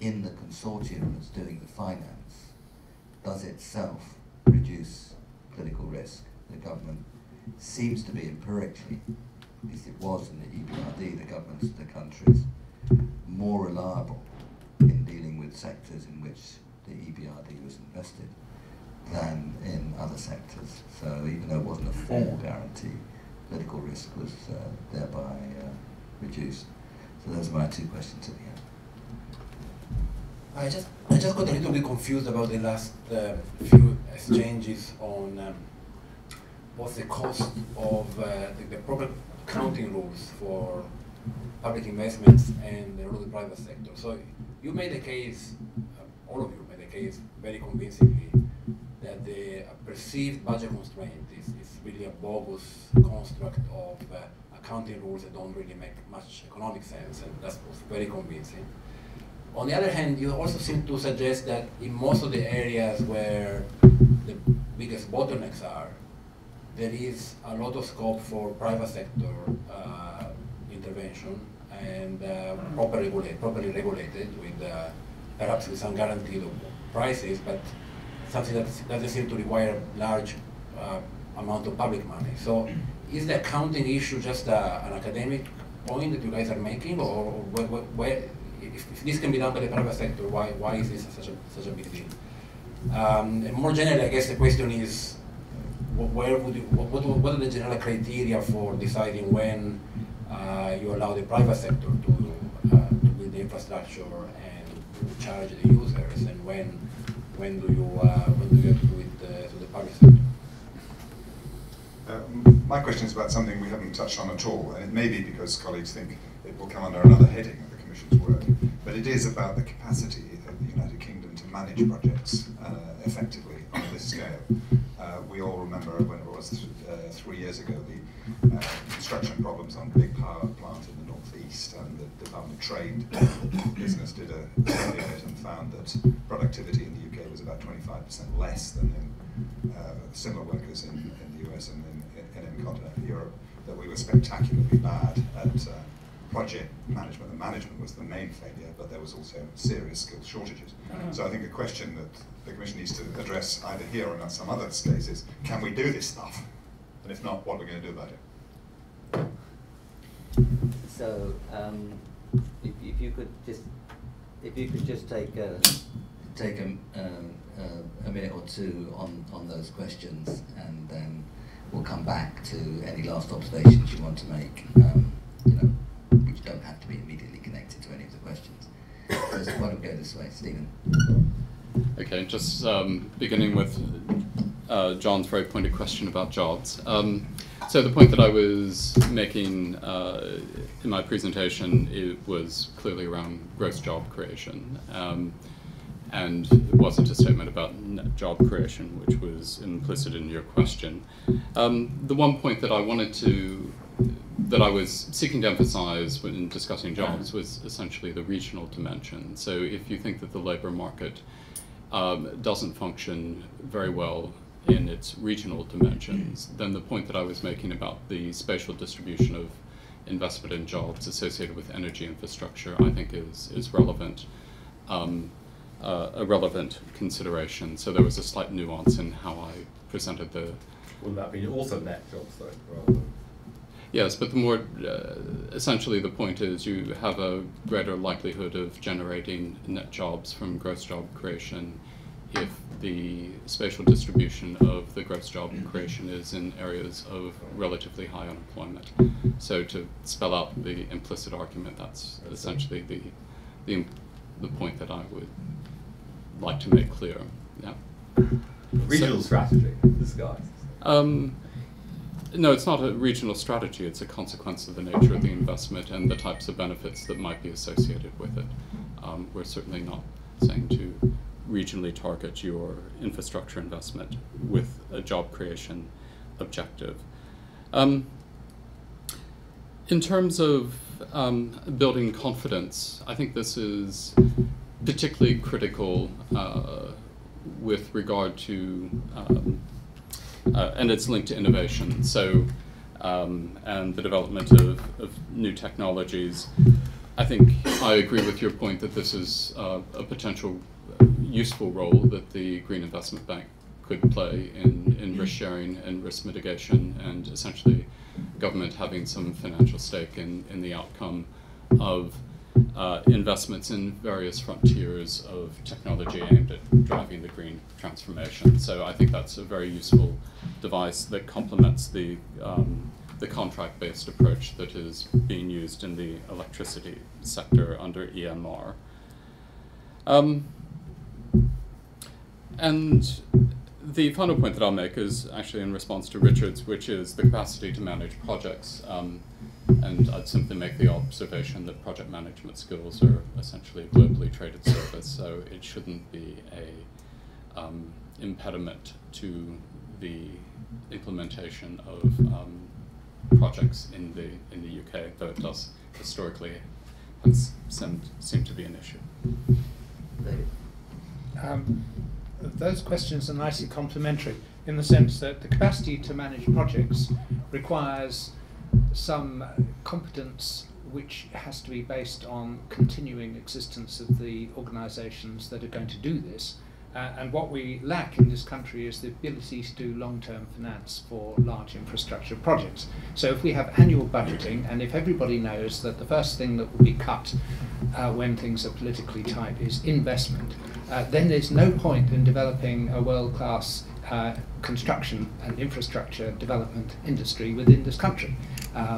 in the consortium that's doing the finance does itself reduce political risk. The government seems to be empirically at least it was in the EBRD, the governments of the countries, more reliable in dealing with sectors in which the EBRD was invested than in other sectors. So even though it wasn't a formal guarantee, political risk was thereby reduced. So those are my two questions at the end. I just got a little bit confused about the last few exchanges on what's the cost of the proper accounting rules for public investments and the role of the private sector. So you made a case, all of you made a case very convincingly that the perceived budget constraint is really a bogus construct of accounting rules that don't really make much economic sense, and that was very convincing. On the other hand, you also seem to suggest that in most of the areas where the biggest bottlenecks are, there is a lot of scope for private sector intervention and properly regulated with perhaps with some guaranteed prices, but something that doesn't seem to require large amount of public money. So is the accounting issue just an academic point that you guys are making, or where if this can be done by the private sector, why is this such a big deal? And more generally, I guess the question is, what are the general criteria for deciding when you allow the private sector to build the infrastructure and charge the users, and when do you have to do it to the public sector? My question is about something we haven't touched on at all, and it may be because colleagues think it will come under another heading of the Commission's work, but it is about the capacity of the United Kingdom to manage projects effectively on this scale. We all remember when it was 3 years ago, the construction problems on a big power plant in the northeast, and the Department of Trade business did a study of it and found that productivity in the UK was about 25% less than in similar workers in the US and in continental Europe, that we were spectacularly bad at project management. The management was the main failure, but there was also serious skill shortages. So I think the question that the Commission needs to address either here or in some other case is, can we do this stuff? And if not, what are we going to do about it? So, if you could just take a minute or two on those questions, and then we'll come back to any last observations you want to make, which don't have to be immediately connected to any of the questions. So why don't we go this way, Stephen? Okay, just beginning with John's very pointed question about jobs. So the point that I was making in my presentation, it was clearly around gross job creation. And it wasn't a statement about net job creation, which was implicit in your question. The one point that I was seeking to emphasize when discussing jobs was essentially the regional dimension. So if you think that the labor market doesn't function very well in its regional dimensions, then the point that I was making about the spatial distribution of investment in jobs associated with energy infrastructure, I think is relevant. A relevant consideration. So there was a slight nuance in how I presented the... Would that be also net jobs though, rather than... Yes, but the more, essentially the point is you have a greater likelihood of generating net jobs from gross job creation if the spatial distribution of the gross job creation is in areas of relatively high unemployment. So to spell out the implicit argument, that's essentially the point that I would like to make clear. Yeah. Regional strategy, disguised. No, it's not a regional strategy, it's a consequence of the nature of the investment and the types of benefits that might be associated with it. We're certainly not saying to regionally target your infrastructure investment with a job creation objective. In terms of building confidence, I think this is particularly critical with regard to and it's linked to innovation. So, and the development of new technologies. I think I agree with your point that this is a potential useful role that the Green Investment Bank could play in risk sharing and risk mitigation, and essentially government having some financial stake in the outcome of investments in various frontiers of technology aimed at driving the green transformation. So I think that's a very useful device that complements the contract-based approach that is being used in the electricity sector under EMR. And the final point that I'll make is actually in response to Richard's, which is the capacity to manage projects. And I'd simply make the observation that project management skills are essentially a globally traded service, so it shouldn't be a impediment to the implementation of projects in the UK, though it does historically seem to be an issue. Those questions are nicely complementary in the sense that the capacity to manage projects requires some competence which has to be based on continuing existence of the organisations that are going to do this. And what we lack in this country is the ability to do long-term finance for large infrastructure projects. So if we have annual budgeting, and if everybody knows that the first thing that will be cut when things are politically tight is investment, then there's no point in developing a world-class construction and infrastructure development industry within this country.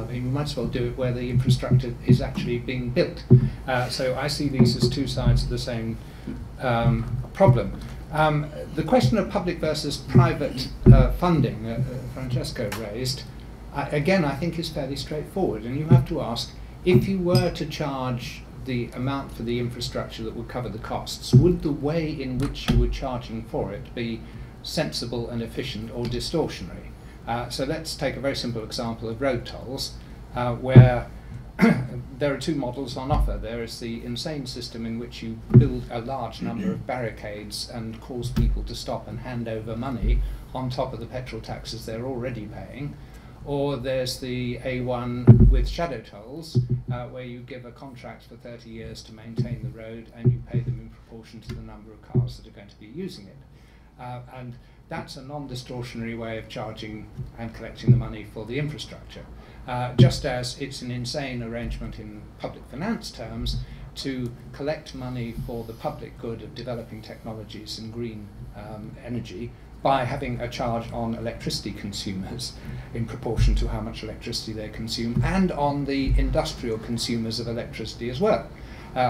We might as well do it where the infrastructure is actually being built. So I see these as two sides of the same problem. The question of public versus private funding, Francesco raised, again I think is fairly straightforward, and you have to ask, if you were to charge the amount for the infrastructure that would cover the costs, would the way in which you were charging for it be sensible and efficient or distortionary? So let's take a very simple example of road tolls, where there are two models on offer. There is the insane system in which you build a large number of barricades and cause people to stop and hand over money on top of the petrol taxes they're already paying. Or there's the A1 with shadow tolls, where you give a contract for 30 years to maintain the road and you pay them in proportion to the number of cars that are going to be using it. And that's a non-distortionary way of charging and collecting the money for the infrastructure. Just as it's an insane arrangement in public finance terms to collect money for the public good of developing technologies and green energy by having a charge on electricity consumers in proportion to how much electricity they consume, and on the industrial consumers of electricity as well.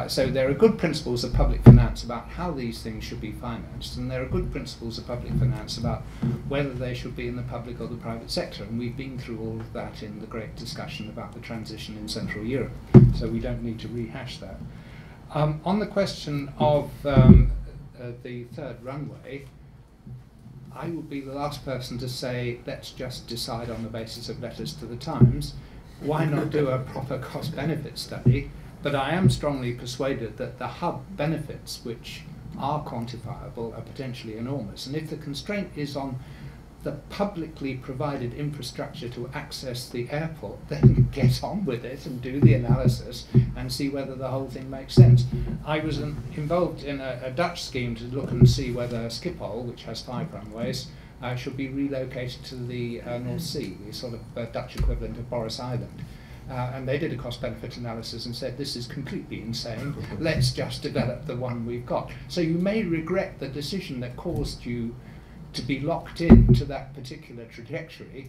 So there are good principles of public finance about how these things should be financed, and there are good principles of public finance about whether they should be in the public or the private sector, and we've been through all of that in the great discussion about the transition in Central Europe, so we don't need to rehash that. On the question of the third runway, I would be the last person to say, let's just decide on the basis of letters to the Times. Why not do a proper cost-benefit study? But I am strongly persuaded that the hub benefits, which are quantifiable, are potentially enormous. And if the constraint is on the publicly provided infrastructure to access the airport, then get on with it and do the analysis and see whether the whole thing makes sense. I was involved in a Dutch scheme to look and see whether Schiphol, which has 5 runways, should be relocated to the North Sea, the sort of Dutch equivalent of Boris Island. And they did a cost-benefit analysis and said, this is completely insane, let's just develop the one we've got. So you may regret the decision that caused you to be locked into that particular trajectory,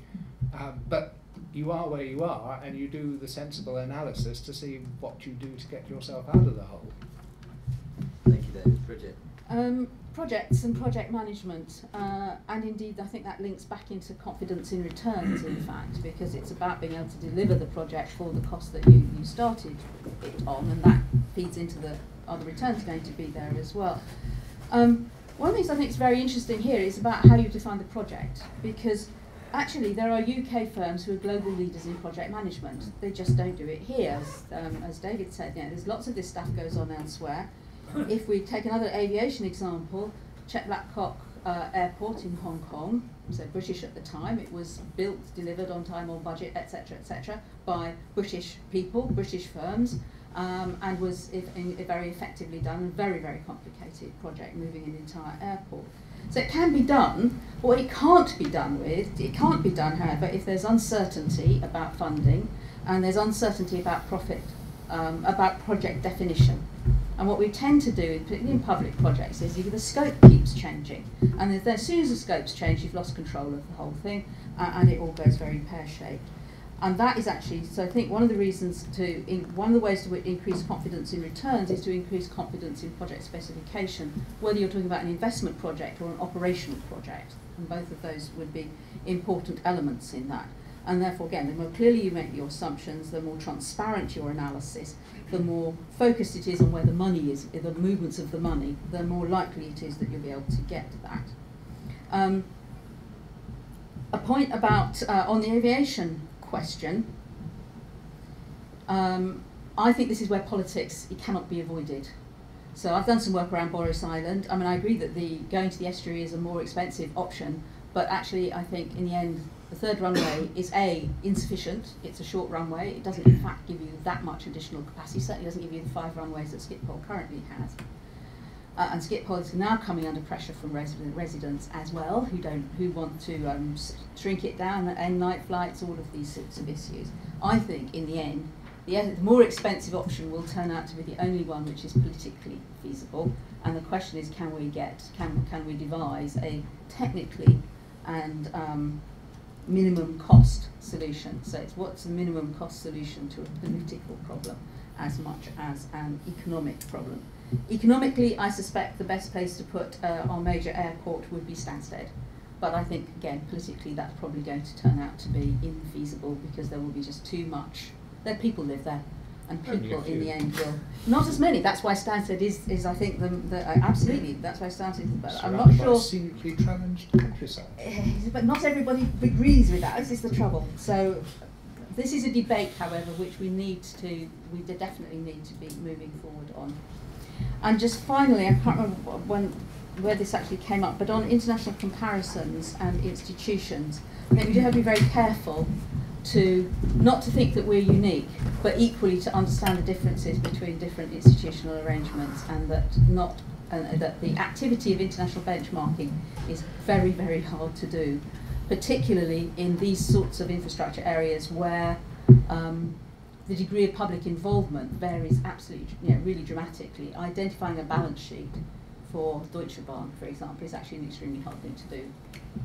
but you are where you are, and you do the sensible analysis to see what you do to get yourself out of the hole. Thank you, David. Bridget? Projects and project management, and indeed I think that links back into confidence in returns, in fact, because it's about being able to deliver the project for the cost that you started it on, and that feeds into are the returns going to be there as well. One of the things I think is very interesting here is about how you define the project, because actually there are UK firms who are global leaders in project management. They just don't do it here. As David said, there's lots of this stuff goes on elsewhere. If we take another aviation example, Czech Blackcock Airport in Hong Kong, so British at the time, it was built, delivered on time, on budget, etc., by British people, British firms, and was very effectively done, a very, very complicated project moving an entire airport. So it can be done. What it can't be done with, it can't be done, however, if there's uncertainty about funding and there's uncertainty about profit, about project definition. And what we tend to do, particularly in public projects, is the scope keeps changing. And as soon as the scope's changed, you've lost control of the whole thing, and it all goes very pear-shaped. And that is actually, so I think one of the reasons one of the ways to increase confidence in returns is to increase confidence in project specification, whether you're talking about an investment project or an operational project. And both of those would be important elements in that. And therefore, again, the more clearly you make your assumptions, the more transparent your analysis, the more focused it is on where the money is, the movements of the money, the more likely it is that you'll be able to get that. A point about, on the aviation question, I think this is where politics, it cannot be avoided. So I've done some work around Boris Island. I mean, I agree that going to the estuary is a more expensive option, but actually I think in the end, the third runway is insufficient. It's a short runway. It doesn't in fact give you that much additional capacity. Certainly doesn't give you the 5 runways that Schiphol currently has. And Schiphol is now coming under pressure from residents as well, who want to shrink it down, end night flights, all of these sorts of issues. I think in the end, the more expensive option will turn out to be the only one which is politically feasible. And the question is, can we devise a technically and minimum cost solution? So it's what's the minimum cost solution to a political problem as much as an economic problem. Economically, I suspect the best place to put our major airport would be Stansted. But I think, again, politically that's probably going to turn out to be infeasible because there will be just too much. People live there, and people in the end will. Not as many, that's why Stansted is I think, absolutely, that's why Stansted, but I'm not sure. Scenically challenged countryside. But not everybody agrees with that, this is the trouble. So this is a debate, however, which we definitely need to be moving forward on. And just finally, I can't remember where this actually came up, but on international comparisons and institutions, I think we do have to be very careful not to think that we're unique, but equally to understand the differences between different institutional arrangements, and that the activity of international benchmarking is very, very hard to do, particularly in these sorts of infrastructure areas where the degree of public involvement varies absolutely, really dramatically. Identifying a balance sheet for Deutsche Bahn, for example, is actually an extremely hard thing to do.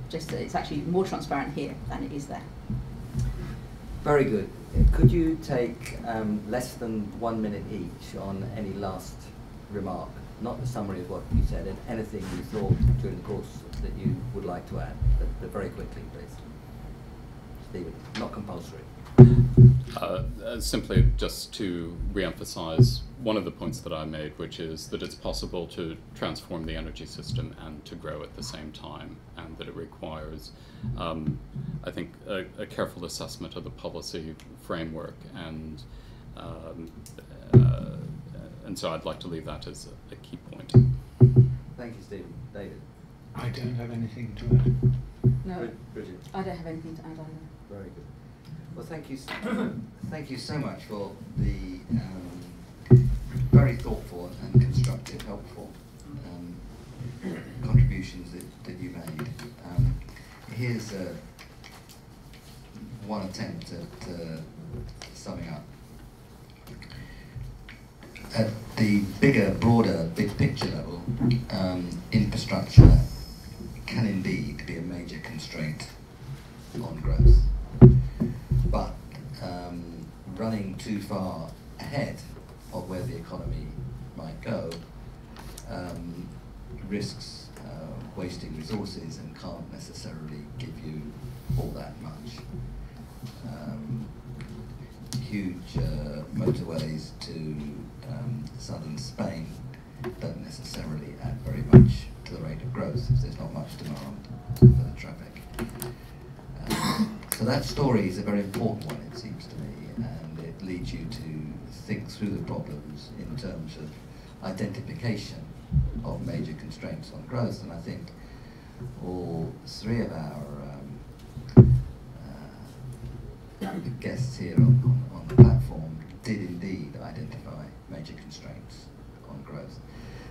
Just that it's actually more transparent here than it is there. Very good. Could you take less than 1 minute each on any last remark? Not the summary of what you said, and anything you thought during the course that you would like to add, but very quickly, please. Stephen, not compulsory. Simply just to re-emphasize one of the points that I made, which is that it's possible to transform the energy system and to grow at the same time, and that it requires, I think, a careful assessment of the policy framework, and so I'd like to leave that as a key point. Thank you, Stephen. David? I don't have anything to add. No, Bridget? I don't have anything to add either. Very good. Well, thank you so much for the very thoughtful and constructive, helpful contributions that you made. Here's one attempt at summing up. At the bigger, broader, big picture level, infrastructure can indeed be a major constraint on growth. But running too far ahead of where the economy might go risks wasting resources and can't necessarily give you all that much. Huge motorways to southern Spain don't necessarily add very much to the rate of growth if there's not much demand for the traffic. So that story is a very important one, it seems to me, and it leads you to think through the problems in terms of identification of major constraints on growth. And I think all three of our guests here on the platform did indeed identify major constraints on growth.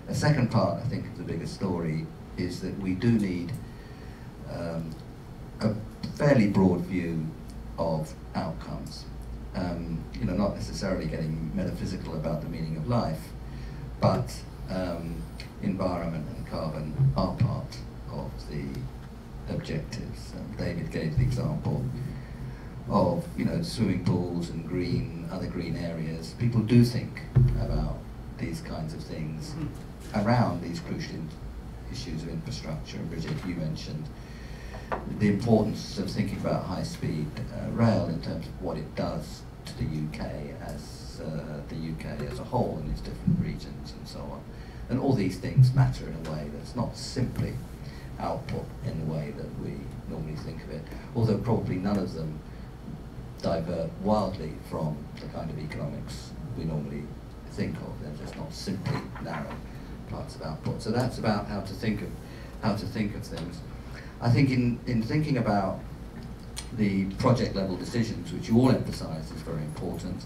The second part, I think, of the bigger story is that we do need a fairly broad view of outcomes. You know, not necessarily getting metaphysical about the meaning of life, but environment and carbon are part of the objectives. David gave the example of, you know, swimming pools and other green areas. People do think about these kinds of things around these crucial issues of infrastructure. And Bridget, you mentioned the importance of thinking about high-speed rail in terms of what it does to the UK as a whole in its different regions and so on. And all these things matter in a way that's not simply output in the way that we normally think of it, although probably none of them divert wildly from the kind of economics we normally think of. They're just not simply narrow parts of output. So that's about how to think of things. I think in thinking about the project level decisions, which you all emphasise is very important,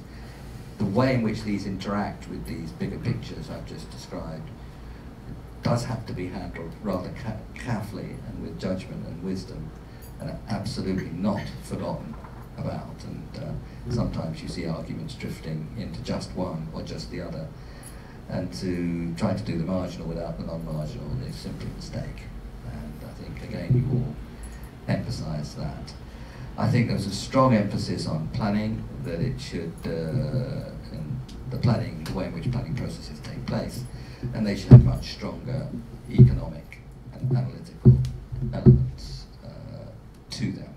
the way in which these interact with these bigger pictures I've just described does have to be handled rather carefully and with judgment and wisdom, and absolutely not forgotten about. And sometimes you see arguments drifting into just one or just the other, and to try to do the marginal without the non-marginal is simply a mistake. And I think, again, you all emphasise that. I think there's a strong emphasis on planning, that it should, and the planning, the way in which planning processes take place, and they should have much stronger economic and analytical elements to them.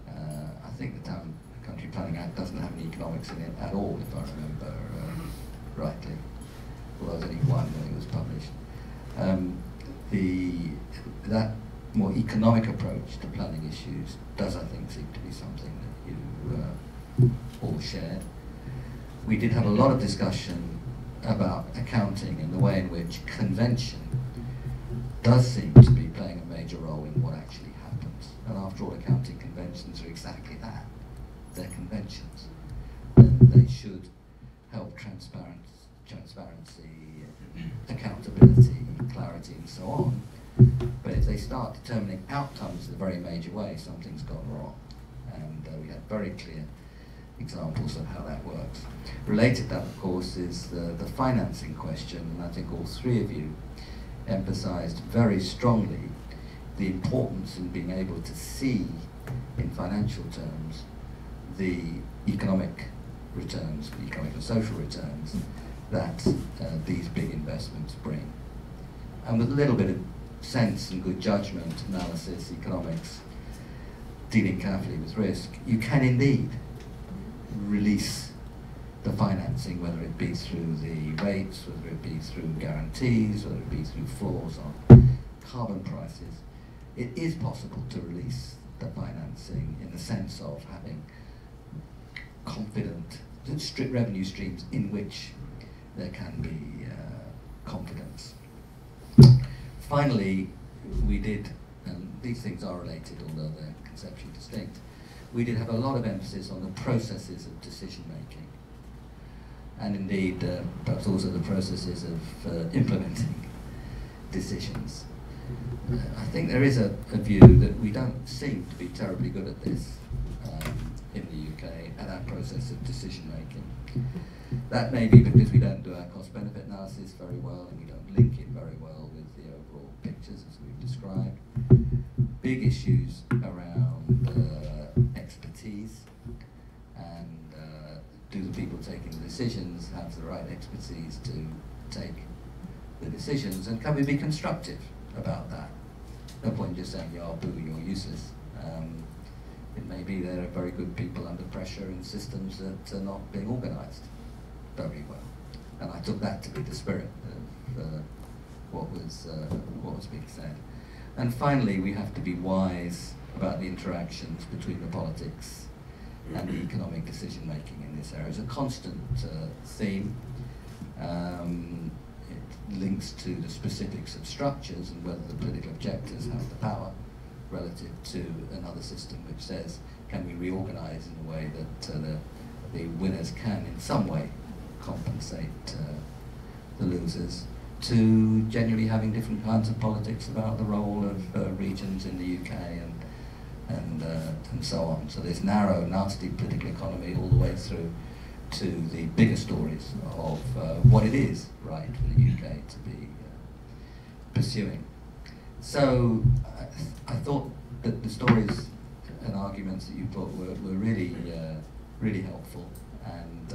I think the Town and Country Planning Act doesn't have any economics in it at all, if I remember rightly, although there's only one when it was published. That more economic approach to planning issues does, I think, seem to be something that you all share. We did have a lot of discussion about accounting and the way in which convention does seem to be playing a major role in what actually happens. And after all, accounting conventions are exactly that. They're conventions. And they should help transparency, accountability, clarity, and so on. But if they start determining outcomes in a very major way, something's gone wrong. And we had very clear examples of how that works. Related to that, of course, is the financing question, and I think all three of you emphasized very strongly the importance in being able to see in financial terms the economic returns, the economic and social returns that these big investments bring. And with a little bit of sense and good judgment, analysis, economics, dealing carefully with risk, you can indeed release the financing, whether it be through the rates, whether it be through guarantees, whether it be through floors on carbon prices. It is possible to release the financing in the sense of having confident, strict revenue streams in which there can be confidence. Finally, we did, and these things are related, although they're conceptually distinct, we did have a lot of emphasis on the processes of decision making, and indeed perhaps also the processes of implementing decisions. I think there is a view that we don't seem to be terribly good at this in the UK, at our process of decision making. That may be because we don't do our cost-benefit analysis very well, and we don't link it very well with the overall pictures as we've described. Big issues around expertise, and do the people taking the decisions have the right expertise to take the decisions, and can we be constructive about that? No point just saying, yeah, boo, you're useless. It may be there are very good people under pressure in systems that are not being organised very well. And I took that to be the spirit of what was being said. And finally, we have to be wise about the interactions between the politics and the economic decision making in this area. It's a constant theme. It links to the specifics of structures and whether the political objectives have the power relative to another system which says, can we reorganize in a way that the winners can in some way compensate the losers. to generally having different kinds of politics about the role of regions in the UK and so on. So this narrow, nasty political economy all the way through to the bigger stories of what it is right for the UK to be pursuing. So I thought that the stories and arguments that you put were really, really helpful, and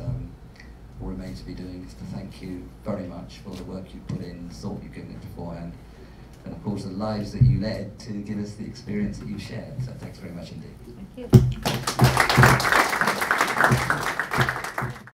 all remains to be doing is to thank you very much for the work you put in, the thought you've given it beforehand, and of course the lives that you led to give us the experience that you shared. So thanks very much indeed. Thank you.